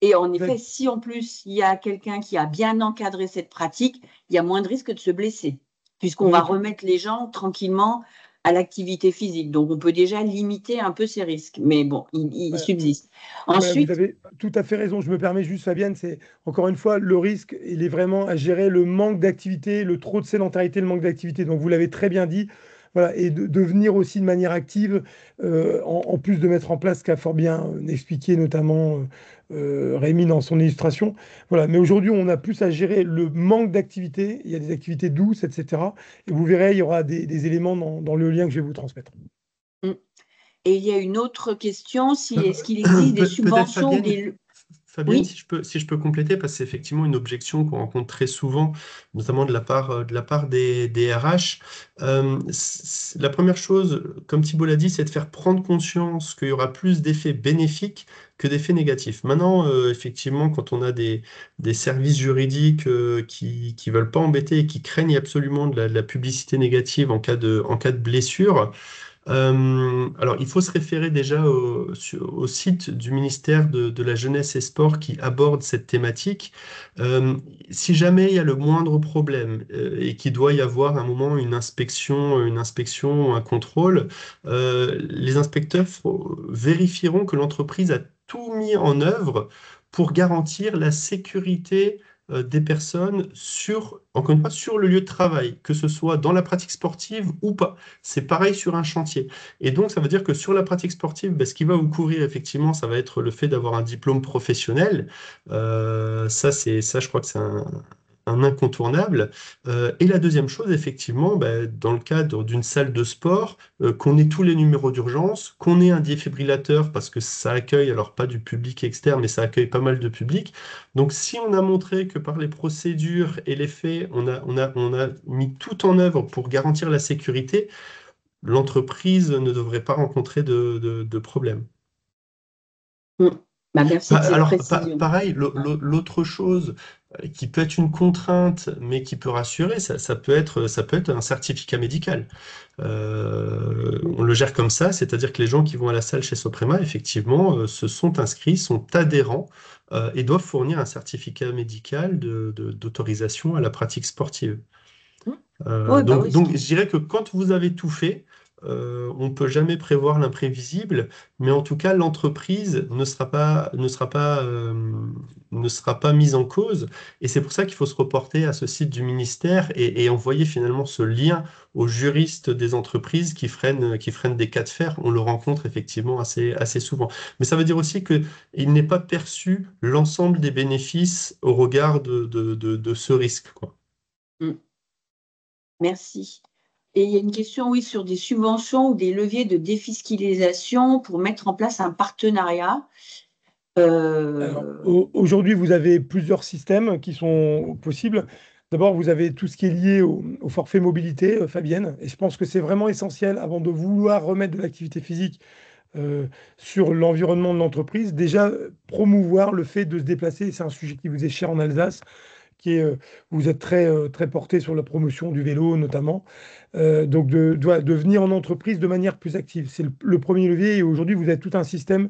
Et en vous êtes- effet, si en plus il y a quelqu'un qui a bien encadré cette pratique, il y a moins de risques de se blesser, puisqu'on vous va avez remettre les gens tranquillement à l'activité physique. Donc, on peut déjà limiter un peu ces risques. Mais bon, ils ouais. subsistent. Vous Ensuite, avez tout à fait raison. Je me permets juste, Fabienne, c'est encore une fois, le risque, il est vraiment à gérer le manque d'activité, le trop de sédentarité, le manque d'activité. Donc, vous l'avez très bien dit. Voilà, et de venir aussi de manière active, en plus de mettre en place ce qu'a fort bien expliqué notamment Rémi dans son illustration. Voilà, mais aujourd'hui, on a plus à gérer le manque d'activité. Il y a des activités douces, etc. Et vous verrez, il y aura des éléments dans le lien que je vais vous transmettre. et il y a une autre question, est-ce qu'il existe des Peut-être subventions ou Fabienne, des... Fabienne, Oui, si je peux compléter, parce que c'est effectivement une objection qu'on rencontre très souvent, notamment de la part des RH. La première chose, comme Thibault l'a dit, c'est de faire prendre conscience qu'il y aura plus d'effets bénéfiques que d'effets négatifs. Maintenant, effectivement, quand on a des services juridiques qui veulent pas embêter et qui craignent absolument de la publicité négative en cas de blessure, alors, il faut se référer déjà au site du ministère de la Jeunesse et Sport qui aborde cette thématique. Euh, Si jamais il y a le moindre problème et qu'il doit y avoir à un moment une inspection, un contrôle, les inspecteurs vérifieront que l'entreprise a tout mis en œuvre pour garantir la sécurité des personnes encore une fois, sur le lieu de travail, que ce soit dans la pratique sportive ou pas. C'est pareil sur un chantier. Et donc, ça veut dire que sur la pratique sportive, ben, ce qui va vous couvrir, effectivement, ça va être le fait d'avoir un diplôme professionnel. Ça, je crois que c'est un incontournable. Et la deuxième chose, effectivement, ben, dans le cadre d'une salle de sport, qu'on ait tous les numéros d'urgence, qu'on ait un défibrillateur, parce que ça accueille, alors pas du public externe, mais ça accueille pas mal de public. Donc, si on a montré que par les procédures et les faits, on a mis tout en œuvre pour garantir la sécurité, l'entreprise ne devrait pas rencontrer de problème. bah, merci de cette Alors, précision. pareil, l'autre chose, qui peut être une contrainte, mais qui peut rassurer, ça peut être un certificat médical. On le gère comme ça, c'est-à-dire que les gens qui vont à la salle chez Soprema, effectivement, se sont inscrits, sont adhérents et doivent fournir un certificat médical d'autorisation à la pratique sportive. Oui, bah oui, Donc, je dirais que quand vous avez tout fait, on ne peut jamais prévoir l'imprévisible, mais en tout cas, l'entreprise ne sera pas mise en cause. Et c'est pour ça qu'il faut se reporter à ce site du ministère et envoyer finalement ce lien aux juristes des entreprises qui freinent des cas de fer. On le rencontre effectivement assez souvent. Mais ça veut dire aussi qu'il n'est pas perçu l'ensemble des bénéfices au regard de ce risque, quoi. Mm. Merci. Et il y a une question, oui, sur des subventions ou des leviers de défiscalisation pour mettre en place un partenariat. Alors, Euh, aujourd'hui, vous avez plusieurs systèmes qui sont possibles. D'abord, vous avez tout ce qui est lié au forfait mobilité, Fabienne, et je pense que c'est vraiment essentiel avant de vouloir remettre de l'activité physique euh, sur l'environnement de l'entreprise. Déjà, promouvoir le fait de se déplacer, c'est un sujet qui vous est cher en Alsace, vous êtes très porté sur la promotion du vélo notamment. Donc, de venir en entreprise de manière plus active. C'est le premier levier, et aujourd'hui, vous avez tout un système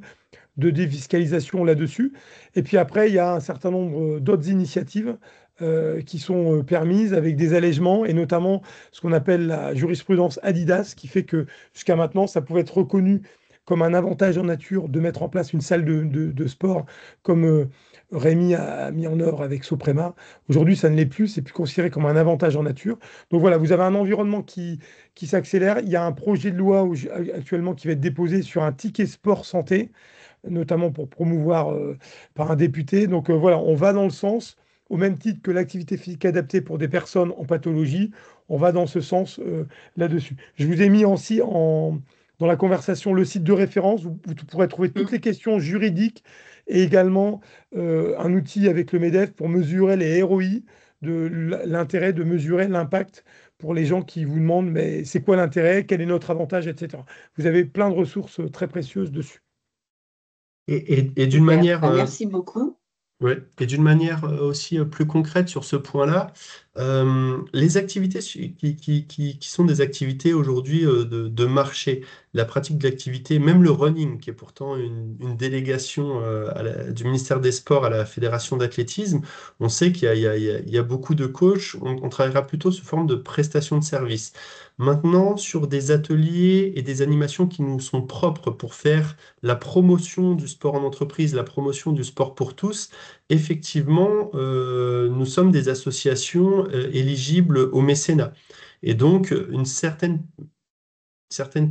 de défiscalisation là-dessus. Et puis après, il y a un certain nombre d'autres initiatives qui sont permises avec des allègements, et notamment ce qu'on appelle la jurisprudence Adidas, qui fait que jusqu'à maintenant, ça pouvait être reconnu comme un avantage en nature de mettre en place une salle de sport, comme Rémi a mis en œuvre avec Soprema. Aujourd'hui, ça ne l'est plus, c'est plus considéré comme un avantage en nature. Donc voilà, vous avez un environnement qui s'accélère. Il y a un projet de loi actuellement qui va être déposé sur un ticket sport santé, notamment pour promouvoir par un député. Donc voilà, on va dans le sens, au même titre que l'activité physique adaptée pour des personnes en pathologie, on va dans ce sens là-dessus. Je vous ai mis aussi dans la conversation le site de référence, vous pourrez trouver toutes les questions juridiques, et également un outil avec le MEDEF pour mesurer les ROI, de l'intérêt de mesurer l'impact pour les gens qui vous demandent, mais c'est quoi l'intérêt, quel est notre avantage, etc. Vous avez plein de ressources très précieuses dessus. Et d'une Super. manière, Bah, merci beaucoup. ouais. Et d'une manière aussi plus concrète sur ce point-là, les activités qui sont des activités aujourd'hui de marché, la pratique de l'activité, même le running, qui est pourtant une délégation du ministère des Sports à la Fédération d'athlétisme, on sait qu'il y a beaucoup de coachs, on travaillera plutôt sous forme de prestation de service. Maintenant, sur des ateliers et des animations qui nous sont propres pour faire la promotion du sport en entreprise, la promotion du sport pour tous, effectivement, nous sommes des associations éligibles au mécénat. Et donc, certaine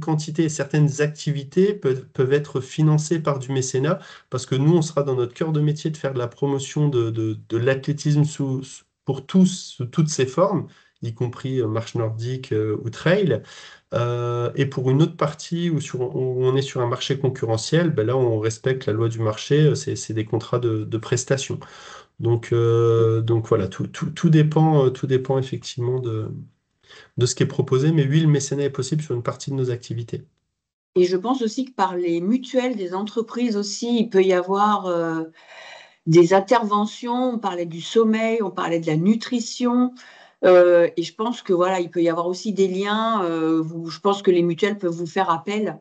quantité, certaines activités peuvent être financées par du mécénat, parce que nous, on sera dans notre cœur de métier de faire de la promotion de l'athlétisme pour tous, sous toutes ses formes, y compris marche nordique ou trail. Et pour une autre partie où on est sur un marché concurrentiel, ben là, on respecte la loi du marché, c'est des contrats de prestation. Donc voilà, tout dépend effectivement de ce qui est proposé, mais oui, le mécénat est possible sur une partie de nos activités. Et je pense aussi que par les mutuelles des entreprises aussi, il peut y avoir des interventions. On parlait du sommeil, on parlait de la nutrition. Et je pense que voilà, il peut y avoir aussi des liens. Je pense que les mutuelles peuvent vous faire appel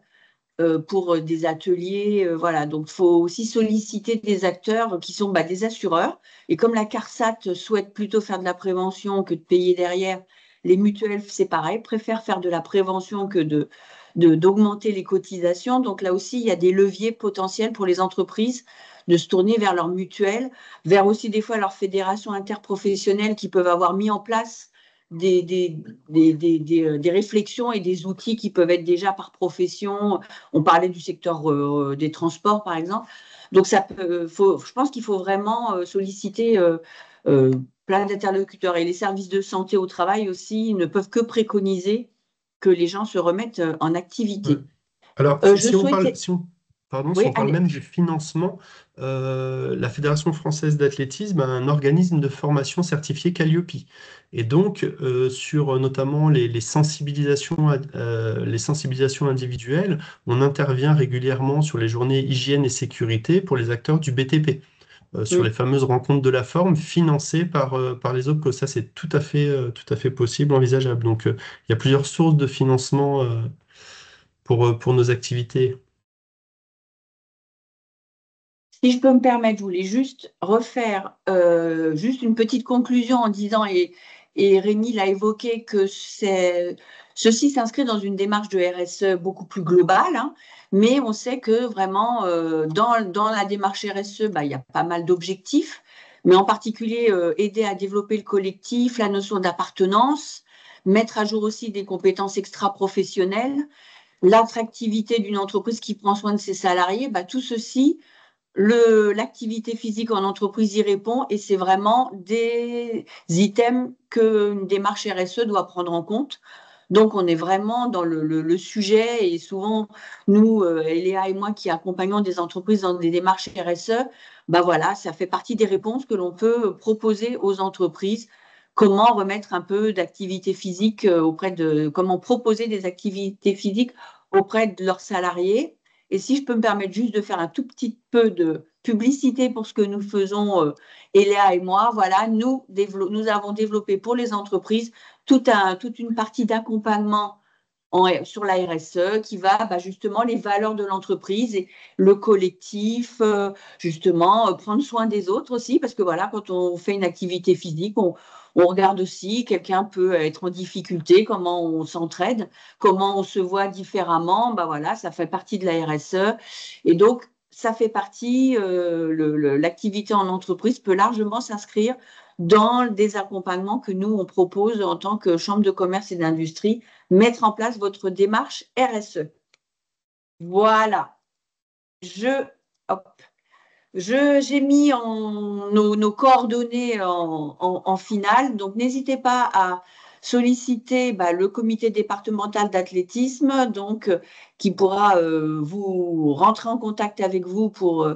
pour des ateliers. Voilà, donc il faut aussi solliciter des acteurs qui sont des assureurs. Et comme la CARSAT souhaite plutôt faire de la prévention que de payer derrière, les mutuelles, c'est pareil, préfèrent faire de la prévention que d'augmenter les cotisations. Donc là aussi, il y a des leviers potentiels pour les entreprises de se tourner vers leurs mutuelles, vers aussi des fois leurs fédérations interprofessionnelles qui peuvent avoir mis en place des réflexions et des outils qui peuvent être déjà par profession. On parlait du secteur des transports, par exemple. Donc, je pense qu'il faut vraiment solliciter euh, plein d'interlocuteurs. Et les services de santé au travail aussi ne peuvent que préconiser que les gens se remettent en Ouais. activité. Alors, Je souhaitais... si Oui, on parle allez. même du financement, la Fédération française d'athlétisme a un organisme de formation certifié Calliope. Et donc, sur notamment les sensibilisations individuelles, on intervient régulièrement sur les journées hygiène et sécurité pour les acteurs du BTP. sur les fameuses rencontres de la forme financées par les OPCO. Ça, c'est tout à fait possible, envisageable. Donc, il y a plusieurs sources de financement pour nos activités. Si je peux me permettre, je voulais juste refaire juste une petite conclusion en disant, et Rémi l'a évoqué, que ceci s'inscrit dans une démarche de RSE beaucoup plus globale, hein, mais on sait que vraiment, dans la démarche RSE, il y a pas mal d'objectifs, mais en particulier aider à développer le collectif, la notion d'appartenance, mettre à jour aussi des compétences extra-professionnelles, l'attractivité d'une entreprise qui prend soin de ses salariés, tout ceci l'activité physique en entreprise y répond et c'est vraiment des items qu'une démarche RSE doit prendre en compte. Donc, on est vraiment dans le sujet et souvent, nous, Eléa et moi, qui accompagnons des entreprises dans des démarches RSE, voilà, ça fait partie des réponses que l'on peut proposer aux entreprises. Comment remettre un peu d'activité physique comment proposer des activités physiques auprès de leurs salariés. Et si je peux me permettre juste de faire un tout petit peu de publicité pour ce que nous faisons, Eléa et moi, voilà, nous avons développé pour les entreprises toute une partie d'accompagnement sur la RSE qui va justement les valeurs de l'entreprise et le collectif, justement, prendre soin des autres aussi, parce que voilà, quand on fait une activité physique, on regarde aussi, quelqu'un peut être en difficulté, comment on s'entraide, comment on se voit différemment, voilà, ça fait partie de la RSE. Et donc, ça fait partie, l'activité en entreprise peut largement s'inscrire dans des accompagnements que nous, on propose en tant que Chambre de commerce et d'industrie, mettre en place votre démarche RSE. Voilà. J'ai mis nos coordonnées en finale, donc n'hésitez pas à solliciter le comité départemental d'athlétisme, donc qui pourra vous rentrer en contact avec vous pour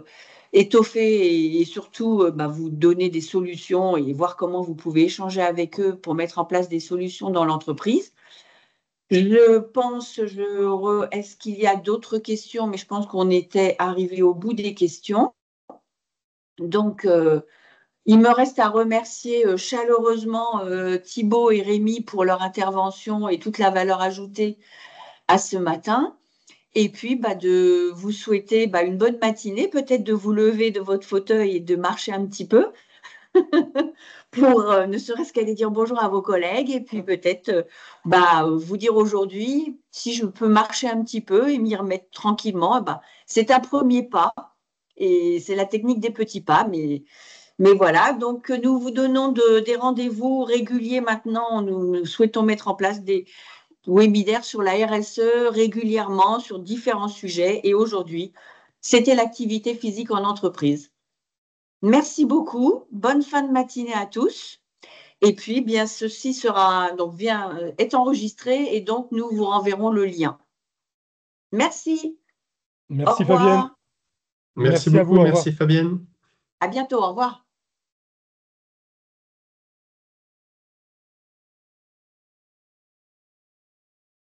étoffer et surtout vous donner des solutions et voir comment vous pouvez échanger avec eux pour mettre en place des solutions dans l'entreprise. Je pense, est-ce qu'il y a d'autres questions? Mais je pense qu'on était arrivé au bout des questions. Donc, il me reste à remercier chaleureusement Thibaut et Rémi pour leur intervention et toute la valeur ajoutée à ce matin. Et puis, de vous souhaiter une bonne matinée, peut-être de vous lever de votre fauteuil et de marcher un petit peu pour ne serait-ce qu'aller dire bonjour à vos collègues et puis peut-être vous dire aujourd'hui, si je peux marcher un petit peu et m'y remettre tranquillement, c'est un premier pas et c'est la technique des petits pas, mais voilà, donc nous vous donnons des rendez-vous réguliers maintenant. Nous souhaitons mettre en place des webinaires sur la RSE régulièrement sur différents sujets. Et aujourd'hui, c'était l'activité physique en entreprise. Merci beaucoup. Bonne fin de matinée à tous. Et puis, ceci est enregistré et donc nous vous renverrons le lien. Merci. Merci Au revoir. Fabienne. Merci à vous. beaucoup, merci Fabienne. À bientôt. Au revoir.